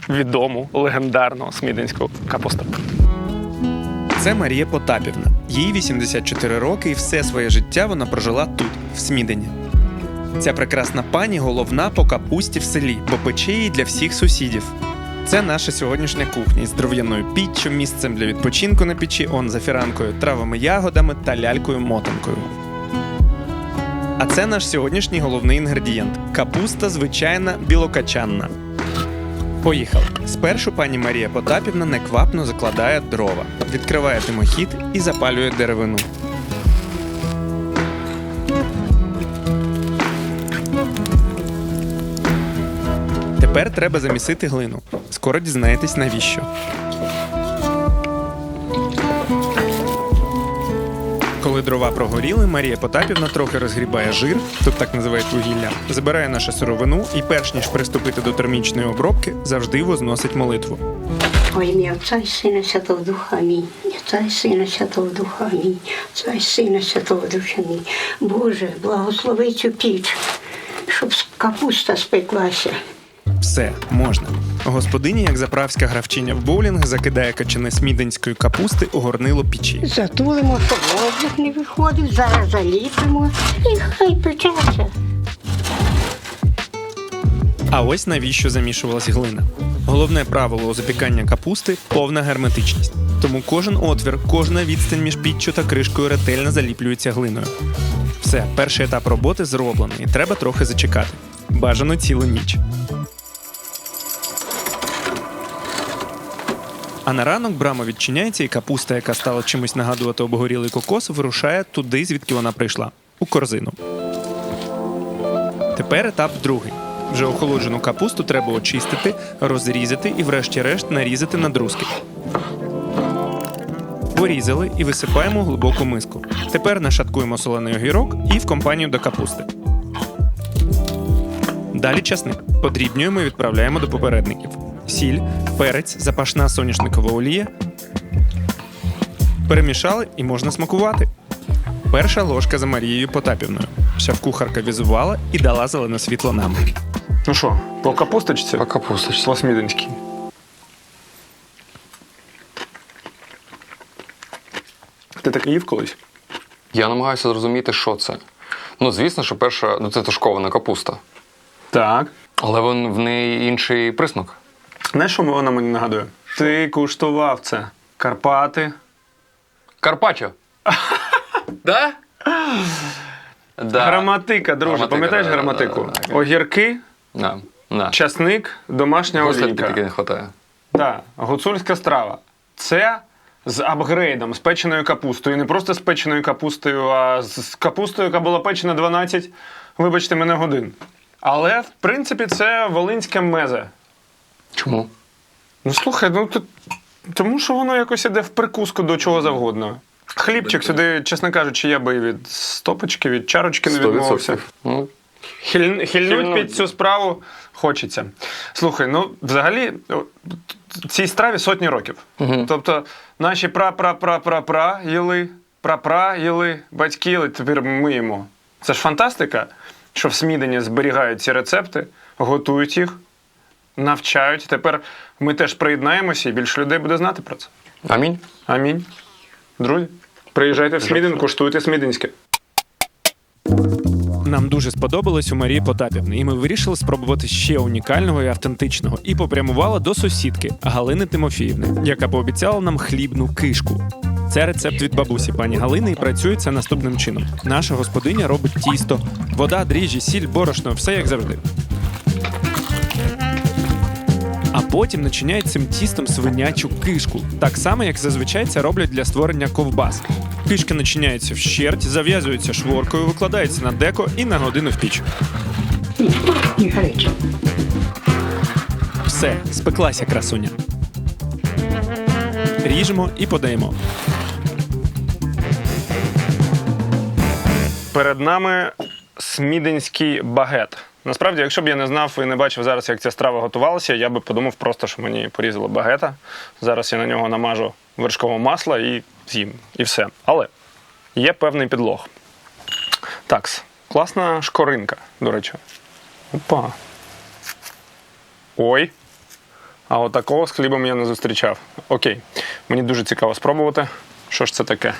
відому легендарну смідинську капусту. Це Марія Потапівна. Їй 84 роки і все своє життя вона прожила тут, в Смідині. Ця прекрасна пані головна по капусті в селі, бо пече її для всіх сусідів. Це наша сьогоднішня кухня із дров'яною піччю, місцем для відпочинку на печі, за фіранкою, травами, ягодами та лялькою-мотанкою. А це наш сьогоднішній головний інгредієнт – капуста звичайна білокачанна. Поїхали. Спершу пані Марія Потапівна неквапно закладає дрова, відкриває димохід і запалює деревину. Тепер треба замісити глину. Скоро дізнаєтесь, навіщо. Коли дрова прогоріли, Марія Потапівна трохи розгрібає жир, тут так називають вугілля, забирає нашу сировину і перш ніж приступити до термічної обробки, завжди возносить молитву. Ой, ім'я Отця і Сина Святого Духа, амінь. Отця і Сина Святого Духа, амінь. Отця і Сина Святого Духа, амінь. Боже, благослови цю піч, щоб капуста спеклася. Все, можна. Господиня, як заправська гравчиня в боулінг, закидає качани смідинської капусти у горнило печі. Затулимо, щоб воздух не виходив, зараз заліпимо і хай печеться. А ось навіщо замішувалась глина. Головне правило у запікання капусти – повна герметичність. Тому кожен отвір, кожна відстань між піччю та кришкою ретельно заліплюється глиною. Все, перший етап роботи зроблений, і треба трохи зачекати. Бажано цілу ніч. А на ранок брама відчиняється, і капуста, яка стала чимось нагадувати обгорілий кокос, вирушає туди, звідки вона прийшла – у корзину. Тепер етап другий. Вже охолоджену капусту треба очистити, розрізати і врешті-решт нарізати на друзки. Порізали і висипаємо у глибоку миску. Тепер нашаткуємо солений огірок і в компанію до капусти. Далі часник. Подрібнюємо і відправляємо до попередників. Сіль, перець, запашна соняшникова олія. Перемішали і можна смакувати. Перша ложка за Марією Потапівною. Шеф-кухарка візувала і дала зелене світло нам. Ну що, по капусточці? По капусточці. По смідинській. Ти так їв колись? Я намагаюся зрозуміти, що це. Звісно, що перша, це тушкована капуста. Так. Але в неї інший присмак. Знаєш, що вона мені нагадує? Ти куштував це. Карпати. Карпаччо. Да? Да. Граматика, друже. Граматика, Пам'ятаєш да, граматику? да. Огірки, Да. часник, домашня Гуслики тільки олійка. не вистачає. Так, гуцульська страва. Це з апгрейдом, з печеною капустою. Не просто з печеною капустою, а з капустою, яка була печена 12, вибачте мене, годин. Але, в принципі, це волинське мезе. Чому? Слухай, тому що воно якось іде в прикуску до чого завгодно. Хлібчик сюди, чесно кажучи, я би і від стопочки, від чарочки не відмовився. 100%. Хильнуть під цю справу хочеться. Слухай, ну взагалі цій страві сотні років. Тобто наші пра-пра-пра-пра-пра їли, пра-пра їли, батьки їли, тепер ми їмо. Це ж фантастика, що в Смідені зберігають ці рецепти, готують їх, навчають. Тепер ми теж приєднаємося і більше людей буде знати про це. Амінь. Амінь. Друзі, приїжджайте в Смідин, куштуйте смідинське. Нам дуже сподобалось у Марії Потапівни, і ми вирішили спробувати ще унікального і автентичного. І попрямували до сусідки Галини Тимофіївни, яка пообіцяла нам хлібну кишку. Це рецепт від бабусі пані Галини і працює це наступним чином. Наша господиня робить тісто, вода, дріжджі, сіль, борошно, все як завжди. А потім начиняє цим тістом свинячу кишку, так само, як зазвичай це роблять для створення ковбас. Кишка начиняється вщерть, зав'язується шворкою, викладається на деко і на годину в піч. Все, спеклася красуня. Ріжемо і подаємо. Перед нами смідинський багет. Насправді, якщо б я не знав і не бачив зараз, як ця страва готувалася, я би подумав просто, що мені порізали багета. Зараз я на нього намажу вершкового масла і з'їм. І все. Але є певний підлог. Такс. Класна шкоринка, до речі. Опа. Ой. А от такого з хлібом я не зустрічав. Окей. Мені дуже цікаво спробувати, що ж це таке.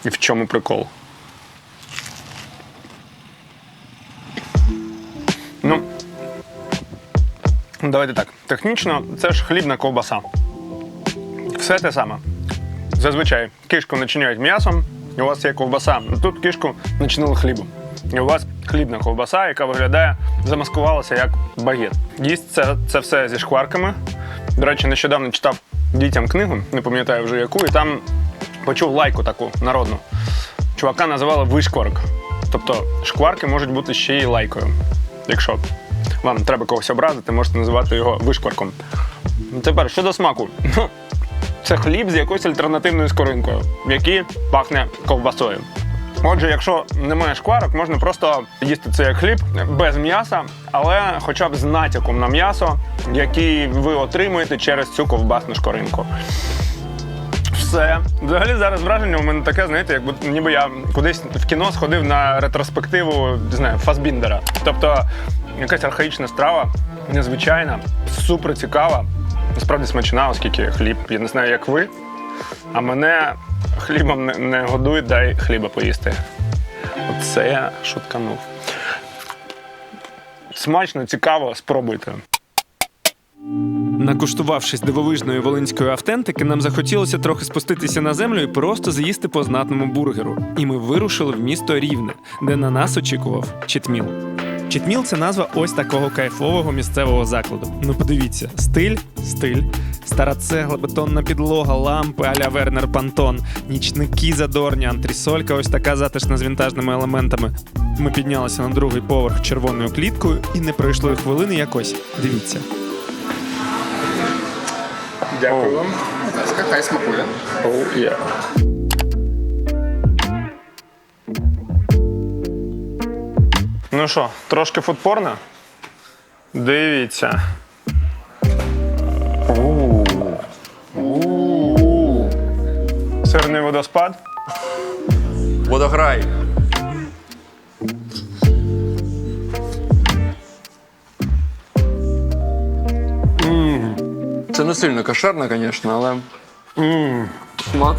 І в чому прикол. Ну, давайте так. Технічно, це ж хлібна ковбаса. Все те саме. Зазвичай кишку начиняють м'ясом, і у вас є ковбаса. Тут кишку начинили хлібом. І у вас хлібна ковбаса, яка виглядає, замаскувалася як багет. Їсть це все зі шкварками. До речі, нещодавно читав дітям книгу, не пам'ятаю вже яку, і там почув лайку таку народну. Чувака називали вишкварк. Тобто шкварки можуть бути ще й лайкою. Якщо вам треба когось образити, можете називати його вишкварком. Тепер, щодо смаку. Це хліб з якоюсь альтернативною скоринкою, в якій пахне ковбасою. Отже, якщо немає шкварок, можна просто їсти цей хліб без м'яса, але хоча б з натяком на м'ясо, який ви отримуєте через цю ковбасну шкоринку. Все. Взагалі зараз враження у мене таке, знаєте, як ніби я кудись в кіно сходив на ретроспективу, не знаю, Фасбіндера. Тобто якась архаїчна страва, незвичайна, супер цікава, насправді смачна, оскільки хліб, я не знаю, як ви, а мене хлібом не годують, дай хліба поїсти. Оце я шутканув. Смачно, цікаво, спробуйте. Накуштувавшись дивовижної волинської автентики, нам захотілося трохи спуститися на землю і просто з'їсти по знатному бургеру. І ми вирушили в місто Рівне, де на нас очікував Читміл. Читміл – це назва ось такого кайфового місцевого закладу. Ну подивіться, стиль, стара цегла, бетонна підлога, лампи а-ля Вернер Пантон, нічники задорні, антрісолька ось така затишна з вінтажними елементами. Ми піднялися на другий поверх червоною кліткою і не пройшло й хвилини якось. Дивіться. Дякую вам. Хай смакує. Ну що, трошки фудпорно? Дивіться. Сирний водоспад. Водограй. Це не сильно кошерно, звісно, але смак.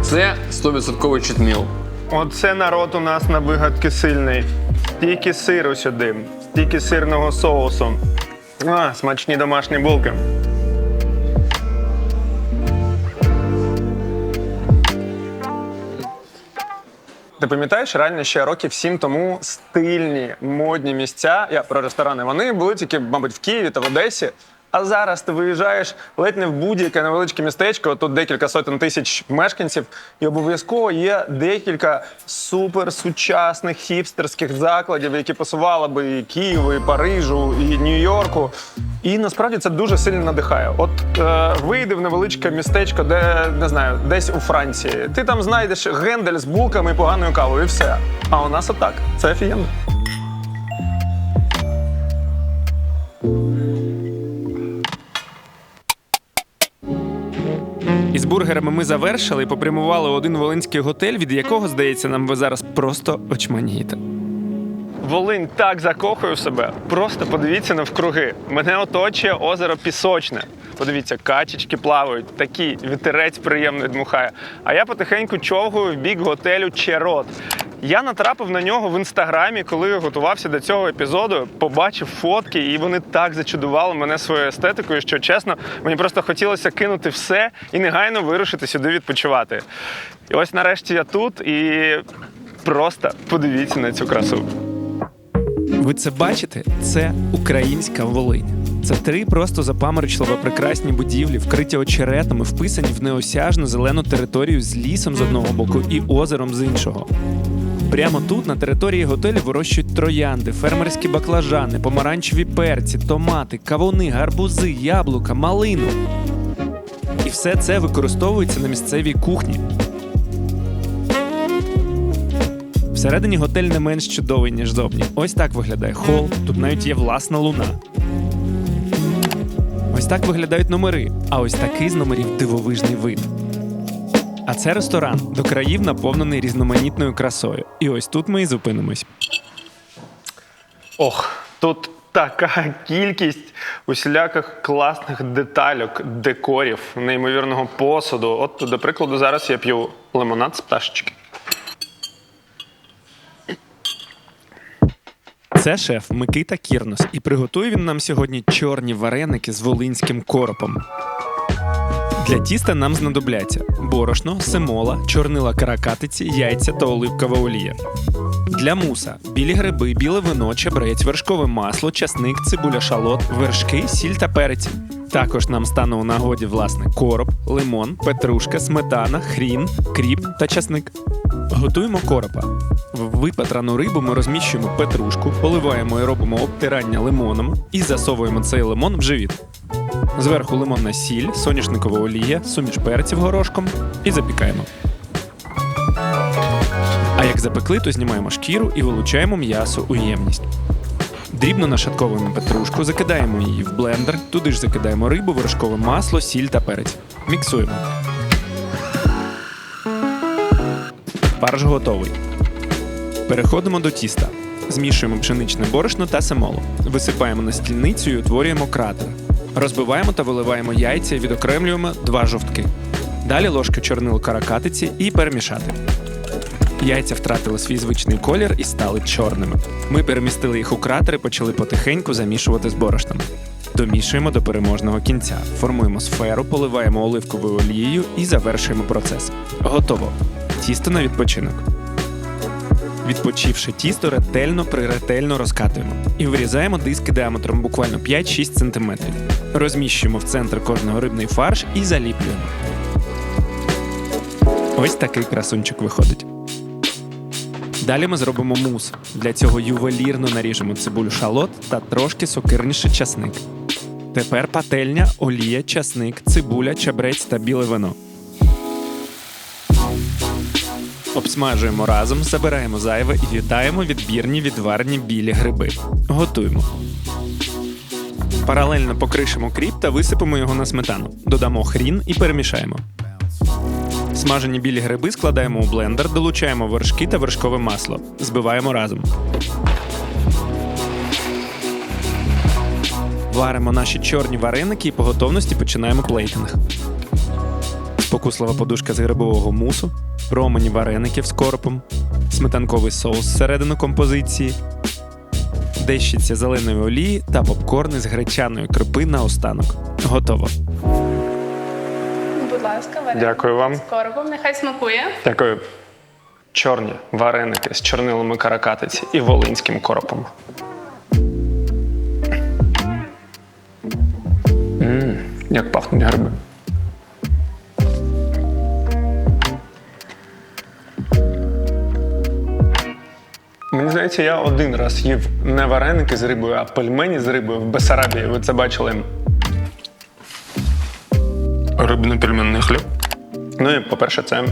Це 100% читміл. Оце народ у нас на вигадки сильний. Стільки сиру сюди, стільки сирного соусу. Смачні домашні булки. Ти пам'ятаєш, реально ще років 7 тому стильні, модні місця, я про ресторани, вони були тільки, мабуть, в Києві та в Одесі, А зараз ти виїжджаєш ледь не в будь-яке невеличке містечко, тут декілька сотень тисяч мешканців, і обов'язково є декілька суперсучасних хіпстерських закладів, які пасували би і Києву, і Парижу, і Нью-Йорку. І насправді це дуже сильно надихає. От вийди в невеличке містечко, де, не знаю, десь у Франції. Ти там знайдеш гендель з булками і поганою кавою, і все. А у нас отак. Це офігенно. Із бургерами ми завершили і попрямували у один волинський готель, від якого, здається, нам ви зараз просто очманієте. Волинь так закохує в себе. Просто подивіться навкруги. Мене оточує озеро Пісочне. Подивіться, качечки плавають, такий вітерець приємний дмухає. А я потихеньку човгаю в бік готелю Черот. Я натрапив на нього в інстаграмі, коли готувався до цього епізоду, побачив фотки, і вони так зачудували мене своєю естетикою, що, чесно, мені просто хотілося кинути все і негайно вирушити сюди відпочивати. І ось нарешті я тут, і просто подивіться на цю красу. Ви це бачите? Це українська Волинь. Це 3 просто запаморочливо прекрасні будівлі, вкриті очеретами, вписані в неосяжну зелену територію з лісом з одного боку і озером з іншого. Прямо тут, на території готелю, вирощують троянди, фермерські баклажани, помаранчеві перці, томати, кавуни, гарбузи, яблука, малину. І все це використовується на місцевій кухні. Всередині готель не менш чудовий, ніж зовні. Ось так виглядає хол, тут навіть є власна луна. Ось так виглядають номери, а ось такий з номерів дивовижний вид. А це ресторан, до країв наповнений різноманітною красою. І ось тут ми і зупинимось. Ох, тут така кількість усіляких класних детальок, декорів, неймовірного посуду. От, до прикладу, зараз я п'ю лимонад з пташечки. Це шеф Микита Кірнос, і приготує він нам сьогодні чорні вареники з волинським коропом. Для тіста нам знадобляться борошно, семола, чорнила каракатиці, яйця та оливкова олія. Для муса – білі гриби, біле вино, чебрець, вершкове масло, часник, цибуля, шалот, вершки, сіль та перець. Також нам стане у нагоді, власне, короб, лимон, петрушка, сметана, хрін, кріп та часник. Готуємо коропа. В випатрану рибу ми розміщуємо петрушку, поливаємо і робимо обтирання лимоном і засовуємо цей лимон в живіт. Зверху лимонна сіль, соняшникова олія, суміш перців горошком і запікаємо. А як запекли, то знімаємо шкіру і вилучаємо м'ясо у ємність. Дрібно нашатковуємо петрушку, закидаємо її в блендер, туди ж закидаємо рибу, вершкове масло, сіль та перець. Міксуємо. Фарш готовий. Переходимо до тіста. Змішуємо пшеничне борошно та семолу. Висипаємо на стільницю і утворюємо кратер. Розбиваємо та виливаємо яйця і відокремлюємо 2 жовтки. Далі ложки чорнил каракатиці і перемішати. Яйця втратили свій звичний колір і стали чорними. Ми перемістили їх у кратер і почали потихеньку замішувати з борошном. Домішуємо до переможного кінця. Формуємо сферу, поливаємо оливковою олією і завершуємо процес. Готово. Тісто на відпочинок. Відпочивши тісто, ретельно розкатуємо. І вирізаємо диски діаметром буквально 5-6 см. Розміщуємо в центр кожного рибний фарш і заліплюємо. Ось такий красунчик виходить. Далі ми зробимо мус. Для цього ювелірно наріжемо цибулю шалот та трошки сокирніше часник. Тепер пательня, олія, часник, цибуля, чабрець та біле вино. Обсмажуємо разом, забираємо зайве і вітаємо відбірні відварні білі гриби. Готуємо. Паралельно покришимо кріп та висипемо його на сметану. Додамо хрін і перемішаємо. Смажені білі гриби складаємо у блендер, долучаємо вершки та вершкове масло. Збиваємо разом. Варимо наші чорні вареники і по готовності починаємо плейтинг. Спокуслива подушка з грибового мусу, промені вареників з коропом, сметанковий соус всередину композиції, дещиця зеленої олії та попкорни з гречаної крупи наостанок. Готово. Будь ласка, вареники Дякую вам. з коробом. Нехай смакує. Дякую. Чорні вареники з чорнилами каракатиці і волинським коропом. як пахнуть гриби. Мені здається, я один раз їв не вареники з рибою, а пельмені з рибою в Бессарабії. Ви це бачили? Рибно-пельменний хліб. Ну і, по-перше, це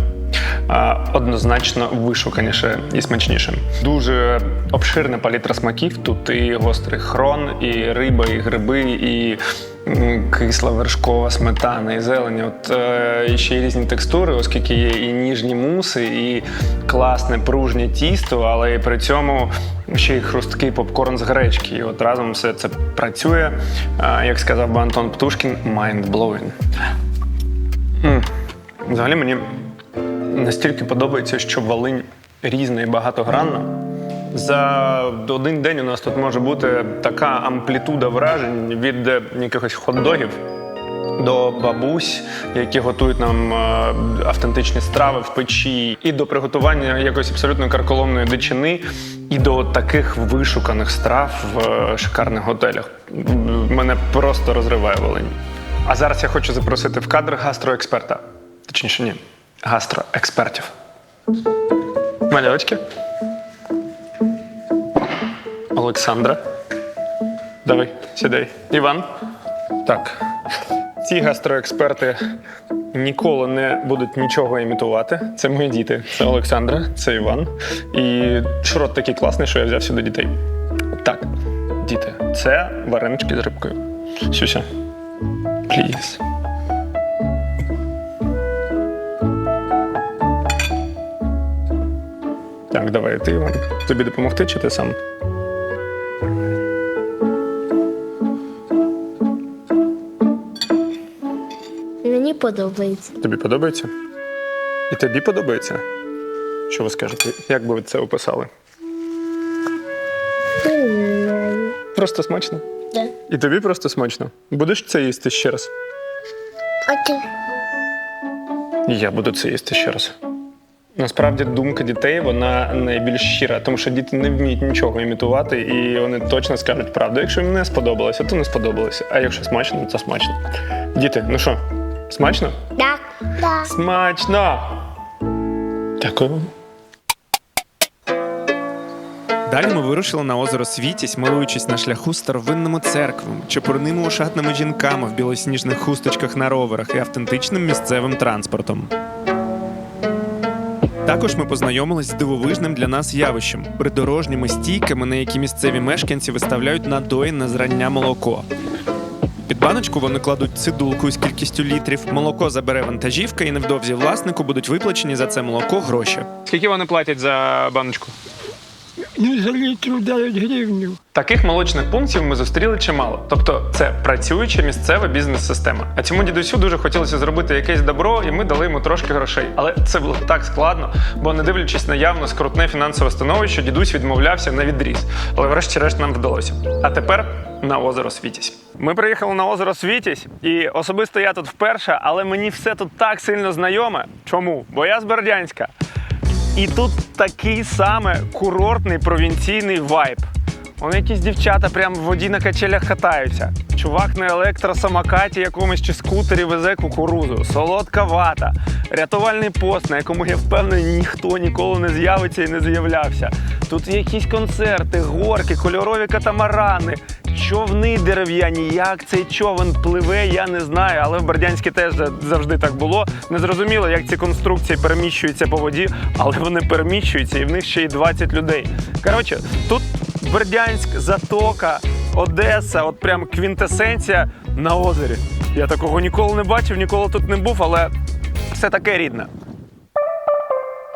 однозначно вишуканіше і смачніше. Дуже обширна палітра смаків. Тут і гострий хрон, і риба, і гриби, і кисла вершкова сметана, і зелень. От і ще й різні текстури, оскільки є і ніжні муси, і класне пружнє тісто, але і при цьому ще й хрусткий попкорн з гречки. І от разом все це працює, як сказав би Антон Птушкін, mind-blowing. Взагалі мені настільки подобається, що Волинь різна і багатогранна. За один день у нас тут може бути така амплітуда вражень від якихось хот-догів до бабусь, які готують нам автентичні страви в печі, і до приготування якоїсь абсолютно карколомної дичини, і до таких вишуканих страв в шикарних готелях. Мене просто розриває Волинь. А зараз я хочу запросити в кадр гастроексперта. Точніше, ні, гастроекспертів. Малявочки. Олександра. Давай, сідай. Іван. Так. Ці гастроексперти ніколи не будуть нічого імітувати. Це мої діти. Це Олександра, це Іван. І шрот такий класний, що я взяв сюди дітей. Так, діти, це варенички з рибкою. Сюся. Пліз. Так, давай, ти, Іван. Тобі допомогти, чи ти сам? Мені подобається. Тобі подобається? І тобі подобається? Що ви скажете? Як би ви це описали? Просто смачно? Да. І тобі просто смачно? Будеш це їсти ще раз? А ти? І я буду це їсти ще раз. Насправді думка дітей, вона найбільш щира, тому що діти не вміють нічого імітувати, і вони точно скажуть правду. Якщо їм не сподобалося, то не сподобалося. А якщо смачно, то смачно. Діти, ну що, смачно? Да. Да. Смачно! Дякую. Далі ми вирушили на озеро Світязь, милуючись на шляху старовинними церквами, чепурними ошатними жінками в білосніжних хусточках на роверах і автентичним місцевим транспортом. Також ми познайомились з дивовижним для нас явищем – придорожніми стійками, на які місцеві мешканці виставляють надоїне зрання молоко. Під баночку вони кладуть цидулку із кількістю літрів, молоко забере вантажівка, і невдовзі власнику будуть виплачені за це молоко гроші. Скільки вони платять за баночку? Ну, за літру 9 гривень. Таких молочних пунктів ми зустріли чимало. Тобто це працююча місцева бізнес-система. А цьому дідусю дуже хотілося зробити якесь добро, і ми дали йому трошки грошей. Але це було так складно, бо не дивлячись на явно скрутне фінансове становище, дідусь відмовлявся на відріз. Але врешті-решт нам вдалося. А тепер на озеро Світязь. Ми приїхали на озеро Світязь, і особисто я тут вперше, але мені все тут так сильно знайоме. Чому? Бо я з Бердянська. І тут такий саме курортний провінційний вайб. Вони якісь дівчата прямо в воді на качелях катаються. Чувак на електросамокаті якомусь чи скутері везе кукурузу. Солодка вата. Рятувальний пост, на якому, я впевнений, ніхто ніколи не з'явиться і не з'являвся. Тут є якісь концерти, горки, кольорові катамарани, човни дерев'яні. Як цей човен пливе, я не знаю, але в Бердянську теж завжди так було. Незрозуміло, як ці конструкції переміщуються по воді, але вони переміщуються, і в них ще й 20 людей. Коротше, тут Бердянськ, Затока, Одеса, от прям квінтесенція на озері. Я такого ніколи не бачив, ніколи тут не був, але все таке рідне.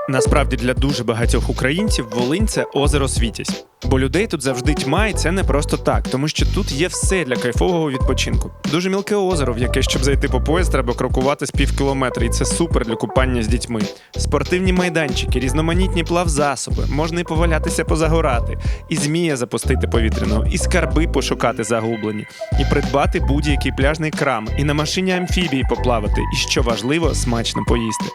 Насправді для дуже багатьох українців Волинь – це озеро Світязь. Бо людей тут завжди тьма, і це не просто так, тому що тут є все для кайфового відпочинку. Дуже мілке озеро, в яке, щоб зайти по пояс, треба крокувати з півкілометра, і це супер для купання з дітьми. Спортивні майданчики, різноманітні плавзасоби, можна і повалятися позагорати, і змія запустити повітряного, і скарби пошукати загублені, і придбати будь-який пляжний крам, і на машині амфібії поплавати, і, що важливо, смачно поїсти.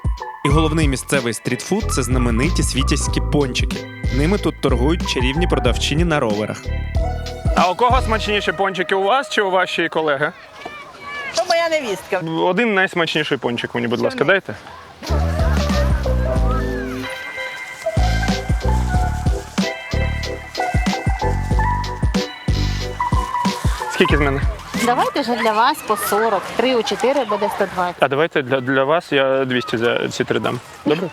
І головний місцевий стрітфуд – це знамениті світязькі пончики. Ними тут торгують чарівні продавчині на роверах. А у кого смачніші пончики, у вас чи у вашої колеги? То моя моя невістка. Один найсмачніший пончик мені, будь ласка, дайте. Скільки з мене? Давайте вже для вас по 40. 3 у 4 буде 120. А давайте для вас я 200 за ці 3 дам. Добре?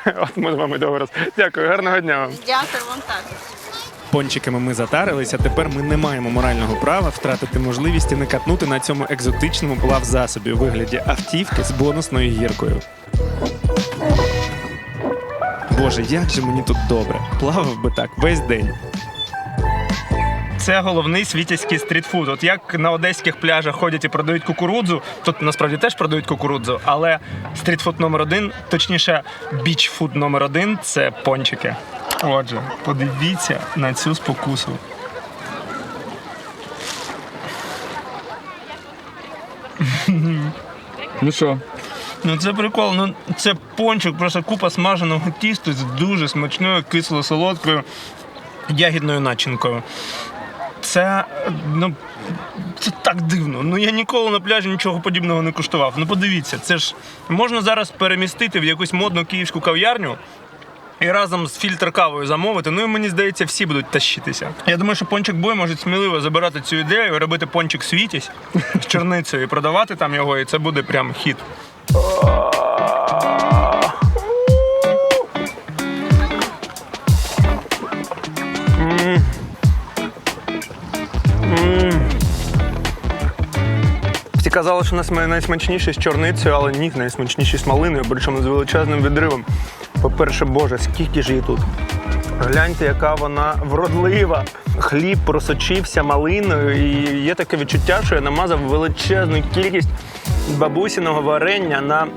От ми з вами договор. Дякую, гарного дня вам. Дякую вам так. Пончиками ми затарилися, тепер ми не маємо морального права втратити можливість і не катнути на цьому екзотичному плавзасобі у вигляді автівки з бонусною гіркою. Боже, як же мені тут добре. Плавав би так весь день. Це головний світязький стрітфуд. От як на одеських пляжах ходять і продають кукурудзу, тут насправді теж продають кукурудзу, але стрітфуд номер 1, точніше, бічфуд номер 1 – це пончики. Отже, подивіться на цю спокусу. Ну що? Ну це прикол, ну це пончик, просто купа смаженого тісту з дуже смачною кисло-солодкою ягідною начинкою. Це так дивно. Ну я ніколи на пляжі нічого подібного не куштував. Ну подивіться, це ж можна зараз перемістити в якусь модну київську кав'ярню і разом з фільтр-кавою замовити. Ну і мені здається, всі будуть тащитися. Я думаю, що Пончик Бой може сміливо забирати цю ідею, робити пончик світісь з чорницею і продавати там його, і це буде прям хіт. Всі казали, що у нас найсмачніші з чорницею, але ні, найсмачніші з малиною, причому з величезним відривом. По-перше, Боже, скільки ж її тут. Гляньте, яка вона вродлива. Хліб просочився малиною, і є таке відчуття, що я намазав величезну кількість бабусіного варення на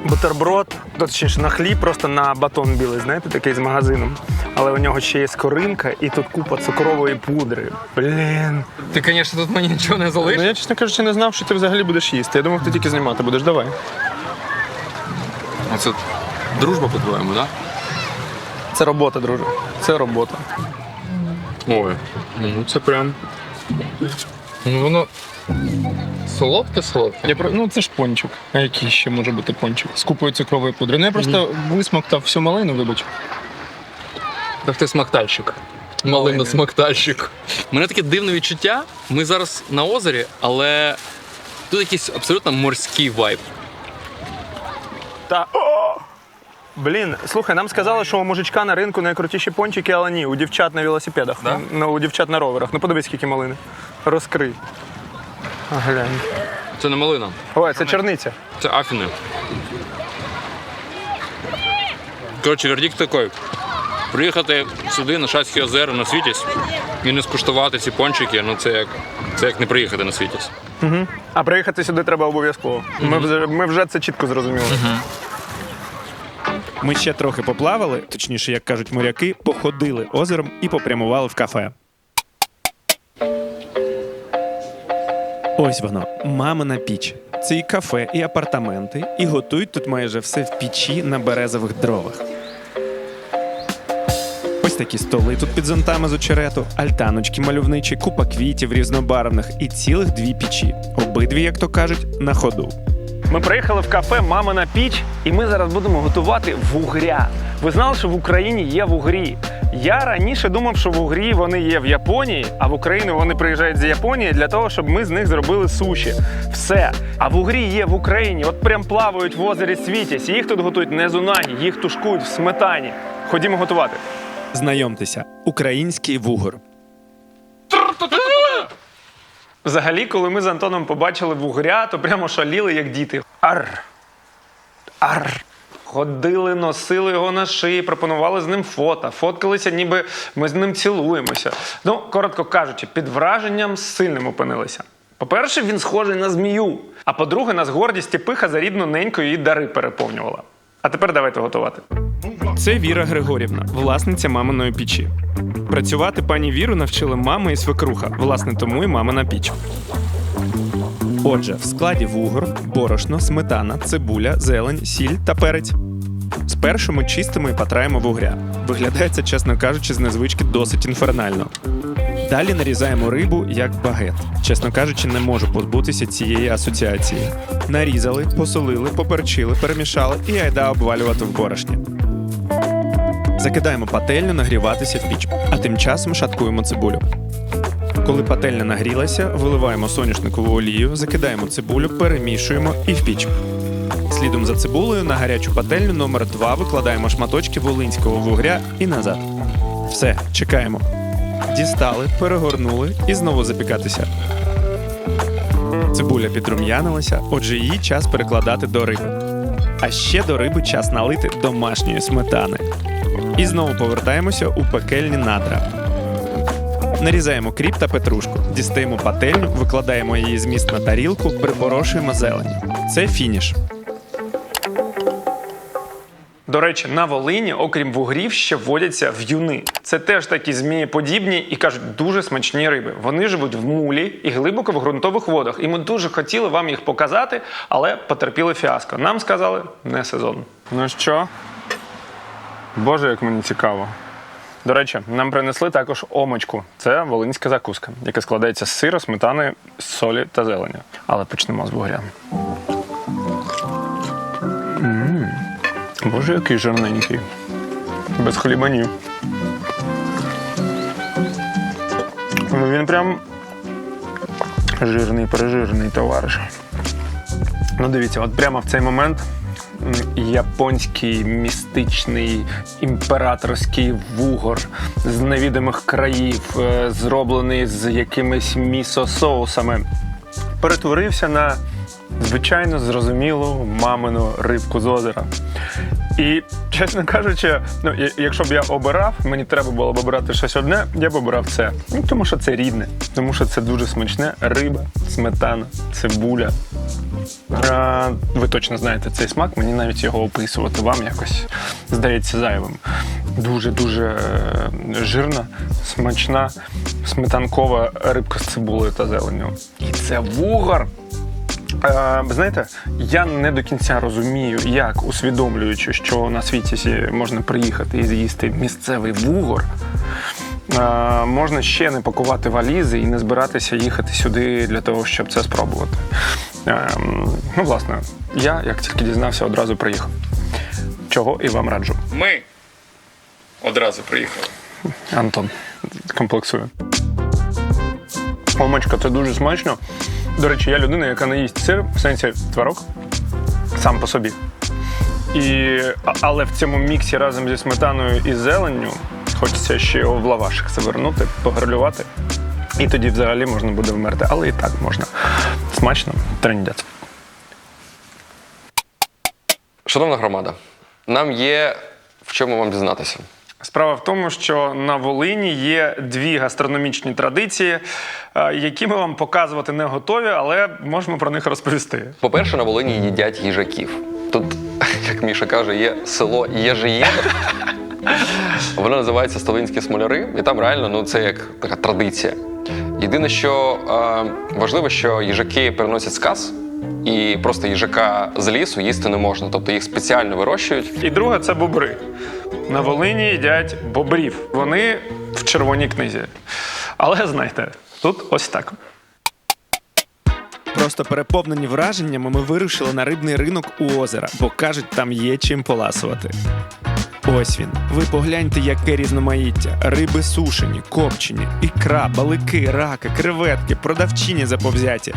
бутерброд, точніше на хліб, просто на батон білий, знаєте, такий з магазином. Але у нього ще є скоринка і тут купа цукрової пудри. Блін. Ти, звісно, тут мені нічого не залишиш. Ну, я, чесно кажучи, не знав, що ти взагалі будеш їсти. Я думав, ти тільки знімати будеш. Давай. А це дружба, по-твоєму, так? Це робота, друже. Це робота. Ой, ну це прям. Ну воно солодке-солодке. Ну це ж пончик. А який ще може бути пончик? З купою цукрової пудри. Ну я просто висмоктав всю малину, вибач. Так ти смактальщик. Малино-смактальщик. У мене таке дивне відчуття. Ми зараз на озері, але тут якийсь абсолютно морський вайб. Та блін, слухай, нам сказали, що у мужичка на ринку найкрутіші пончики, але ні, у дівчат на велосипедах. Да? У дівчат на роверах. Ну подивись, скільки малини. Розкрий. Глянь. Це не малина. Ой, це черниця. Це афіни. Коротше, вердикт такий. Приїхати сюди, на Шацькі озера, на Світязь, і не скуштувати ці пончики, ну це як не приїхати на Світязь. Угу. А приїхати сюди треба обов'язково. Ми вже це чітко зрозуміли. Ми ще трохи поплавали, точніше, як кажуть моряки, походили озером і попрямували в кафе. Ось воно, мамина піч. Це і кафе, і апартаменти, і готують тут майже все в печі на березових дровах. Ось такі столи тут під зонтами з очерету, альтаночки мальовничі, купа квітів різнобарвних і цілих 2 печі. Обидві, як то кажуть, на ходу. Ми приїхали в кафе «Мамина піч» і ми зараз будемо готувати вугря. Ви знали, що в Україні є вугрі? Я раніше думав, що вугрі вони є в Японії, а в Україну вони приїжджають з Японії для того, щоб ми з них зробили суші. Все. А вугрі є в Україні, от прям плавають в озері Світязь. Їх тут готують не з унагі, їх тушкують в сметані. Ходімо готувати. Знайомтеся, український вугор. Взагалі, коли ми з Антоном побачили вугря, то прямо шаліли, як діти. Ар! Ар! Ходили, носили його на шиї, пропонували з ним фото. Фоткалися, ніби ми з ним цілуємося. Ну, коротко кажучи, під враженням сильним опинилися. По-перше, він схожий на змію. А по-друге, нас гордість і пиха за рідну неньку її дари переповнювала. А тепер давайте готувати. Це Віра Григорівна, власниця маминої печі. Працювати пані Віру навчили мама і свекруха, власне тому і мамина піч. Отже, в складі вугор, борошно, сметана, цибуля, зелень, сіль та перець. Спершу ми чистимо і патраємо вугря. Виглядає це, чесно кажучи, з незвички досить інфернально. Далі нарізаємо рибу як багет. Чесно кажучи, не можу позбутися цієї асоціації. Нарізали, посолили, поперчили, перемішали і айда обвалювати в борошні. Закидаємо пательню нагріватися в піч, а тим часом шаткуємо цибулю. Коли пательня нагрілася, виливаємо соняшникову олію, закидаємо цибулю, перемішуємо і в піч. Слідом за цибулею на гарячу пательню номер 2 викладаємо шматочки волинського вугря і назад. Все, чекаємо. Дістали, перегорнули і знову запікатися. Цибуля підрум'янилася, отже її час перекладати до риби. А ще до риби час налити домашньої сметани. І знову повертаємося у пекельні надра. Нарізаємо кріп та петрушку, дістаємо пательню, викладаємо її зміст на тарілку, припорошуємо зеленню. Це фініш. До речі, на Волині, окрім вугрів, ще водяться в'юни. Це теж такі змієподібні і, кажуть, дуже смачні риби. Вони живуть в мулі і глибоко в ґрунтових водах. І ми дуже хотіли вам їх показати, але потерпіли фіаско. Нам сказали, не сезон. Ну що? Боже, як мені цікаво. До речі, нам принесли також омочку. Це волинська закуска, яка складається з сиру, сметани, солі та зелені. Але почнемо з вугря. Боже, який жирненький. Без хлібанів. Ну він прям жирний-пережирний товариш. Ну дивіться, от прямо в цей момент японський містичний імператорський вугор з невідомих країв, зроблений з якимись місо-соусами, перетворився на звичайно зрозумілу мамину рибку з озера. І, чесно кажучи, якщо б я обирав, мені треба було б обирати щось одне, я б обирав це. Тому що це рідне, тому що це дуже смачне. Риба, сметана, цибуля. Ви точно знаєте цей смак, мені навіть його описувати вам якось здається зайвим. Дуже-дуже жирна, смачна, сметанкова рибка з цибулею та зеленню. І це вугор! Знаєте, я не до кінця розумію, як, усвідомлюючи, що на світі можна приїхати і з'їсти місцевий вугор, можна ще не пакувати валізи і не збиратися їхати сюди для того, щоб це спробувати. Ну, власне, я, як тільки дізнався, одразу приїхав. Чого і вам раджу. Ми одразу приїхали. Антон комплексує. Омочка, це дуже смачно. До речі, я людина, яка не їсть сир, в сенсі творог, сам по собі. Але в цьому міксі разом зі сметаною і зеленню хочеться ще його в лавашик завернути, погрилювати. І тоді взагалі можна буде вмерти. Але і так можна. Смачно, трендець. Шановна громада, нам є в чому вам дізнатися. Справа в тому, що на Волині є дві гастрономічні традиції, які ми вам показувати не готові, але можемо про них розповісти. По-перше, на Волині їдять їжаків. Тут, як Міша каже, є село Єжиєво. Воно називається Столинські смоляри, і там реально це як така традиція. Єдине, що важливо, що їжаки переносять сказ, і просто їжака з лісу їсти не можна, тобто їх спеціально вирощують. І друге – це бобри. На Волині їдять бобрів. Вони в червоній книзі. Але, знаєте, тут ось так. Просто переповнені враженнями ми вирушили на рибний ринок у озера, бо кажуть, там є чим поласувати. Ось він. Ви погляньте, яке різноманіття. Риби сушені, копчені, ікра, балики, раки, креветки, продавчині заповзяті.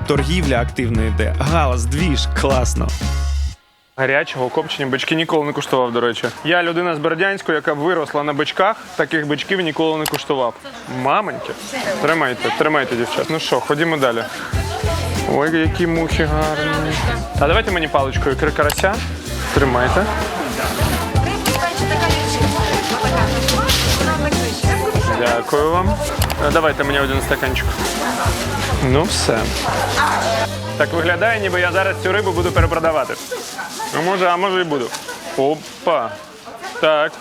Торгівля активно йде. Галас, двіж, класно. Гарячого копчення бички ніколи не куштував, до речі. Я людина з Бердянську, яка виросла на бичках, таких бичків ніколи не куштував. Мамоньки. Тримайте, дівчат. Ну що, ходімо далі. Ой, які мухи гарні. А давайте мені паличкою карася. Тримайте. Дякую вам. Давайте мені один стаканчик. Ну все. Так виглядає, ніби я зараз цю рибу буду перепродавати. А може і буду. Опа. Так.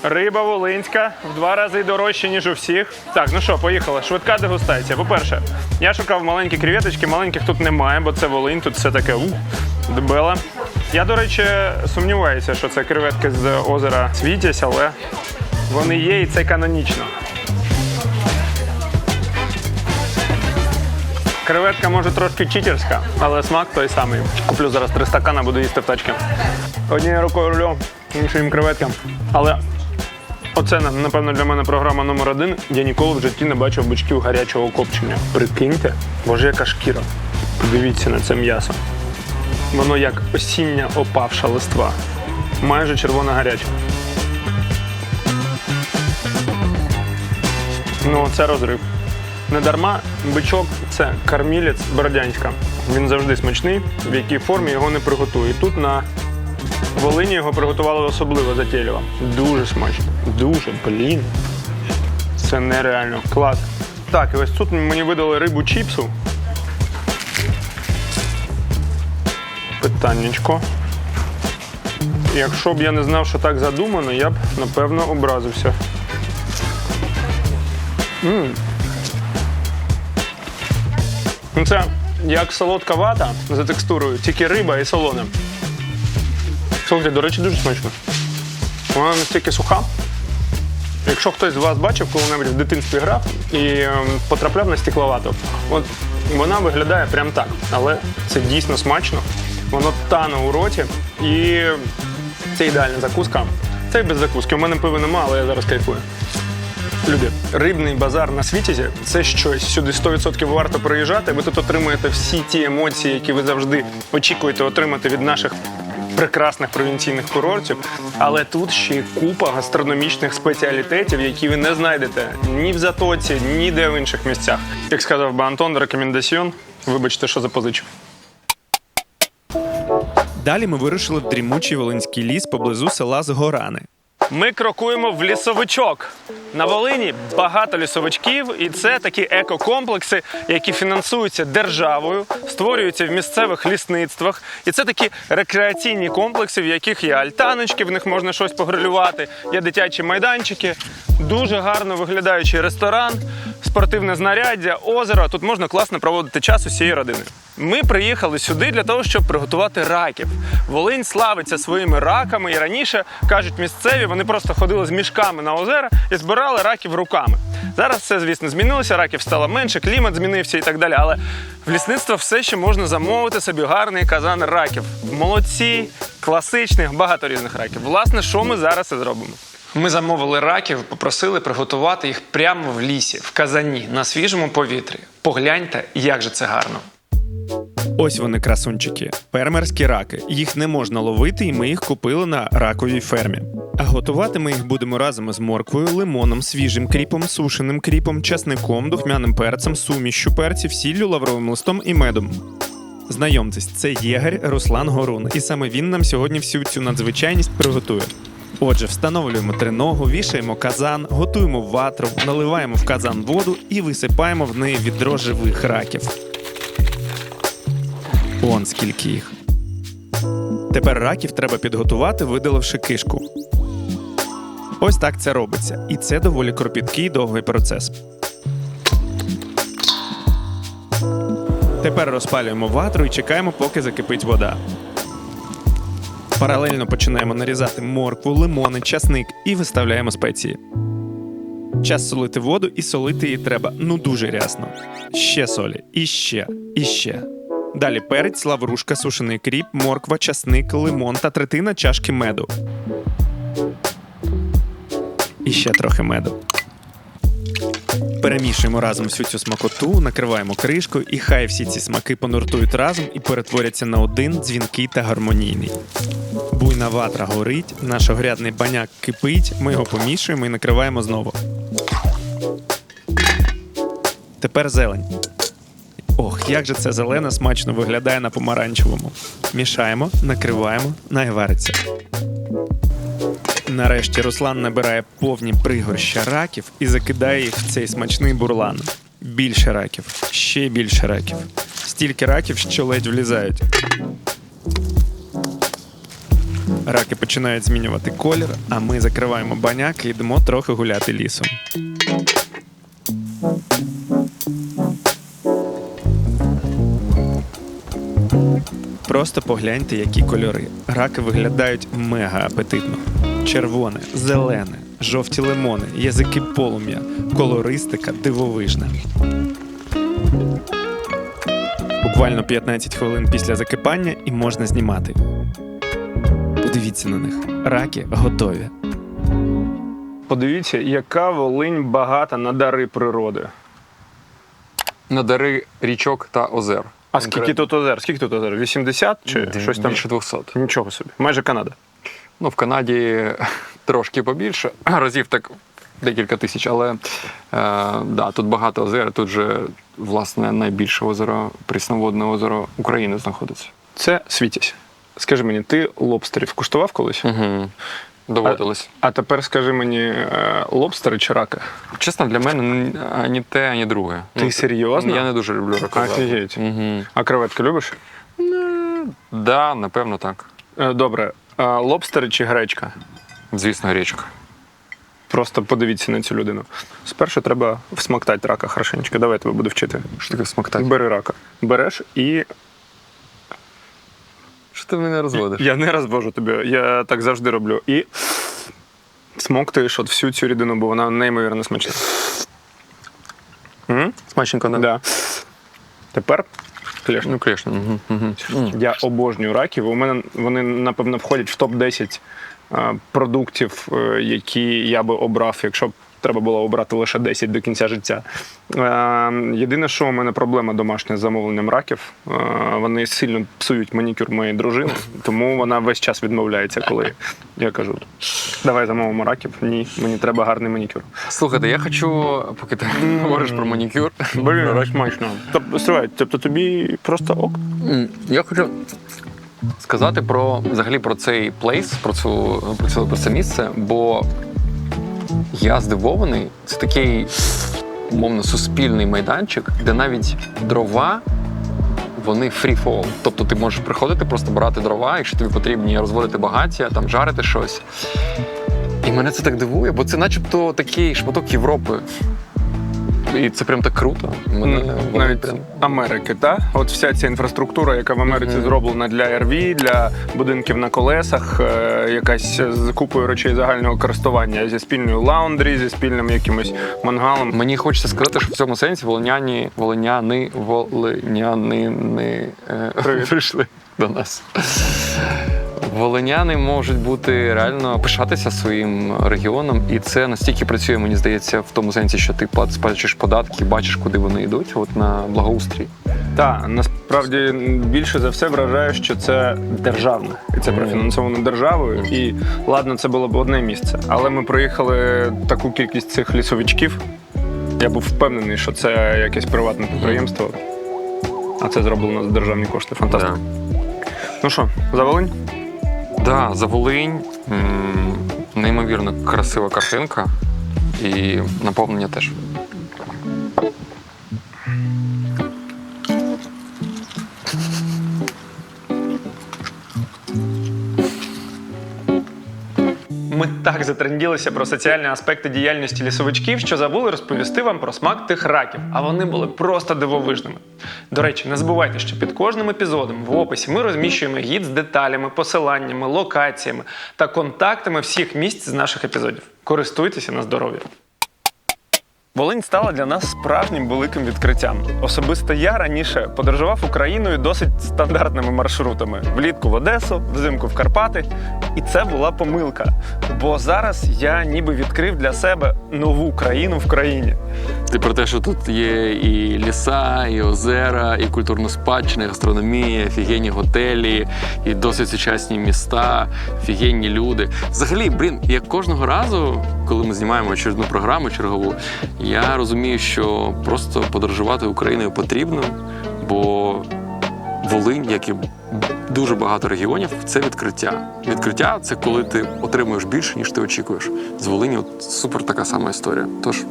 Риба волинська, в 2 рази дорожче, ніж у всіх. Так, ну що, поїхали. Швидка дегустація. По-перше, я шукав маленькі креветочки, маленьких тут немає, бо це Волинь, тут все таке дебела. Я, до речі, сумніваюся, що це креветки з озера Світязь, але вони є і це канонічно. Креветка може трошки читерська, але смак той самий. Куплю зараз 3 стакана, буду їсти в тачці. Однією рукою рулю, іншим креветкам. Але оце, напевно, для мене програма номер 1. Я ніколи в житті не бачив бичків гарячого копчення. Прикиньте, боже, яка шкіра. Подивіться на це м'ясо. Воно як осіння опавша листва. Майже червоно-гаряче. Ну, це розрив. Недарма бичок – це кормілець Бородянська. Він завжди смачний, в якій формі його не приготує. Тут на Волині його приготували особливо затєльово. Дуже смачно. Дуже, блін. Це нереально. Клас. Так, і ось тут мені видали рибу чіпсу. Питаннячко. Якщо б я не знав, що так задумано, я б, напевно, образився. Ну, це як солодка вата за текстурою, тільки риба і солоне. Слухайте, до речі, дуже смачно. Вона настільки суха. Якщо хтось з вас бачив, коли-небудь в дитинстві грав і потрапляв на стекловату, от вона виглядає прям так. Але це дійсно смачно. Воно тане у роті і це ідеальна закуска. Це і без закуски. У мене пива нема, але я зараз кайфую. Люди, рибний базар на Світязі – це щось. Сюди 100% варто приїжджати. Ви тут отримуєте всі ті емоції, які ви завжди очікуєте отримати від наших прекрасних провінційних курортів. Але тут ще й купа гастрономічних спеціалітетів, які ви не знайдете ні в Затоці, ніде в інших місцях. Як сказав би Антон, рекомендаціон. Вибачте, що запозичив. Далі ми вирушили в дрімучий Волинський ліс поблизу села Згорани. Ми крокуємо в лісовичок. На Волині багато лісовичків, і це такі екокомплекси, які фінансуються державою, створюються в місцевих лісництвах. І це такі рекреаційні комплекси, в яких є альтаночки, в них можна щось погрилювати, є дитячі майданчики, дуже гарно виглядаючий ресторан, спортивне знаряддя, озеро. Тут можна класно проводити час усією родиною. Ми приїхали сюди для того, щоб приготувати раків. Волинь славиться своїми раками, і раніше, кажуть місцеві, вони просто ходили з мішками на озера і збирали раків руками. Зараз все, звісно, змінилося, раків стало менше, клімат змінився і так далі, але в лісництво все ще можна замовити собі гарний казан раків. Молодці, класичних, багато різних раків. Власне, що ми зараз і зробимо. Ми замовили раків, попросили приготувати їх прямо в лісі, в казані, на свіжому повітрі. Погляньте, як же це гарно. Ось вони, красунчики. Фермерські раки. Їх не можна ловити, і ми їх купили на раковій фермі. А готувати ми їх будемо разом із морквою, лимоном, свіжим кріпом, сушеним кріпом, часником, духмяним перцем, сумішшю перців, сіллю, лавровим листом і медом. Знайомтесь, це єгер Руслан Горун. І саме він нам сьогодні всю цю надзвичайність приготує. Отже, встановлюємо триногу, вішаємо казан, готуємо ватру, наливаємо в казан воду і висипаємо в неї відро живих раків. Он скільки їх. Тепер раків треба підготувати, видаливши кишку. Ось так це робиться. І це доволі кропіткий довгий процес. Тепер розпалюємо ватру і чекаємо, поки закипить вода. Паралельно починаємо нарізати моркву, лимони, часник і виставляємо спеції. Час солити воду, і солити її треба дуже рясно. Ще солі. І ще. І ще. Далі перець, лаврушка, сушений кріп, морква, часник, лимон та третина чашки меду. І ще трохи меду. Перемішуємо разом всю цю смакоту, накриваємо кришкою, і хай всі ці смаки понуртують разом і перетворяться на один дзвінкий та гармонійний. Буйна ватра горить, наш огрядний баняк кипить, ми його помішуємо і накриваємо знову. Тепер зелень. Ох, як же це зелена смачно виглядає на помаранчевому. Мішаємо, накриваємо, най вариться. Нарешті Руслан набирає повні пригорща раків і закидає їх в цей смачний бурлан. Більше раків, ще більше раків. Стільки раків, що ледь влізають. Раки починають змінювати колір, а ми закриваємо баняк і йдемо трохи гуляти лісом. Просто погляньте, які кольори. Раки виглядають мега апетитно. Червоне, зелене, жовті лимони, язики полум'я, колористика дивовижна. Буквально 15 хвилин після закипання і можна знімати. Подивіться на них. Раки готові. Подивіться, яка Волинь багата на дари природи. На дари річок та озер. А скільки тут озер? 80 чи щось там? Більше 200. Нічого собі. Майже Канада. Ну, в Канаді трошки побільше, разів так декілька тисяч, але да, тут багато озер, тут же, власне, найбільше озеро, прісноводне озеро України знаходиться. Це Світязь. Скажи мені, ти лобстерів куштував колись? Угу. Доводилось. А тепер скажи мені, лобстери чи раки? Чесно, для мене ані те, ані друге. Ти серйозно? Я не дуже люблю ракозавр. Офігеть. Угу. А креветки любиш? Да, напевно, так. Добре. А лобстери чи гречка? Звісно, гречка. Просто подивіться на цю людину. Спершу треба всмоктати рака хорошенько. Давай я тебе буду вчити. Що таке смоктати? Бери рака. Береш і... Що ти мене розводиш? Я не розвожу тебе, я так завжди роблю. І смоктаєш от всю цю рідину, бо вона неймовірно смачна. Смачненько, да? Да. Тепер клешня. Ну, клешня. Угу. Я обожнюю раків. У мене вони, напевно, входять в топ-10 продуктів, які я би обрав, якщо б треба було обрати лише 10 до кінця життя. Єдине, що у мене проблема домашня з замовленням раків. Вони сильно псують манікюр моєї дружини, тому вона весь час відмовляється, коли я кажу: давай замовимо раків. Ні, мені треба гарний манікюр. Слухайте, я хочу, поки ти говориш про манікюр. Блін, смачно. Тобто тобі просто ок? Я хочу сказати взагалі про цей плейс, про це місце, бо я здивований. Це такий, умовно, суспільний майданчик, де навіть дрова, вони free-fall. Тобто ти можеш приходити, просто брати дрова, якщо тобі потрібні розводити багаття, там жарити щось. І мене це так дивує, бо це начебто такий шматок Європи. І це прям так круто. Навіть прям... Америки, так? От вся ця інфраструктура, яка в Америці зроблена для РВ, для будинків на колесах, якась з купою речей загального користування, зі спільною лаундрі, зі спільним якимось мангалом. Мені хочеться сказати, що в цьому сенсі волиняни прийшли до нас. Волиняни можуть бути реально пишатися своїм регіоном, і це настільки працює, мені здається, в тому сенсі, що ти сплачуєш податки, бачиш, куди вони йдуть, от на благоустрій. Так, насправді більше за все вражає, що це державне, і це профінансовано державою. І ладно, це було б одне місце, але ми проїхали таку кількість цих лісовичків. Я був впевнений, що це якесь приватне підприємство, а це зроблено за державні кошти. Фантастика. Да. Ну що, за Волинь? Да, за Волинь. Неймовірно красива картинка і наповнення теж. Ми так затренділися про соціальні аспекти діяльності лісовичків, що забули розповісти вам про смак тих раків, а вони були просто дивовижними. До речі, не забувайте, що під кожним епізодом в описі ми розміщуємо гід з деталями, посиланнями, локаціями та контактами всіх місць з наших епізодів. Користуйтеся на здоров'я! Волинь стала для нас справжнім великим відкриттям. Особисто я раніше подорожував Україною досить стандартними маршрутами. Влітку в Одесу, взимку в Карпати. І це була помилка. Бо зараз я ніби відкрив для себе нову країну в країні. Ти про те, що тут є і ліса, і озера, і культурна спадщина, і гастрономія, офігенні готелі, і досить сучасні міста, офігенні люди. Взагалі, я кожного разу, коли ми знімаємо очередну програму чергову, я розумію, що просто подорожувати Україною потрібно, бо Волинь, як і дуже багато регіонів, це відкриття. Відкриття – це коли ти отримуєш більше, ніж ти очікуєш. З Волині супер така сама історія. Тож,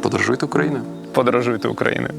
подорожуйте Україною. Подорожуйте Україною.